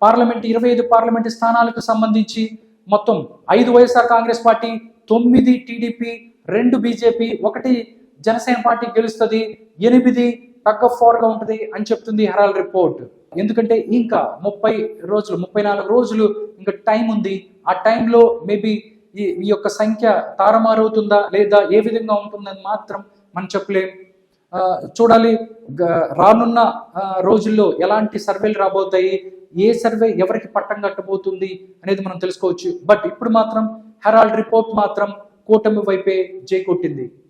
[SPEAKER 1] 25 పార్లమెంటు స్థానాలకు సంబంధించి మొత్తం 5 YSR Congress party, 9 TDP, 2 BJP, 1 Janasena party గెలుస్తుంది, 8 టగ్ ఆఫ్ వార్ గా ఉంటుంది అని చెప్తుంది హెరాల్డ్ రిపోర్ట్. ఎందుకంటే ఇంకా 34 రోజులు ఇంకా టైం ఉంది. ఆ టైంలో మేబీ ఈ యొక్క సంఖ్య తారుమారవుతుందా లేదా ఏ విధంగా ఉంటుందని మాత్రం మనం చెప్పలేం. చూడాలి రానున్న రోజుల్లో ఎలాంటి సర్వేలు రాబోతాయి, ఏ సర్వే ఎవరికి పట్టం కట్టబోతుంది అనేది మనం తెలుసుకోవచ్చు. బట్ ఇప్పుడు మాత్రం హెరాల్డ్ రిపోర్ట్ మాత్రం కూటమి వైపే జై కొట్టింది.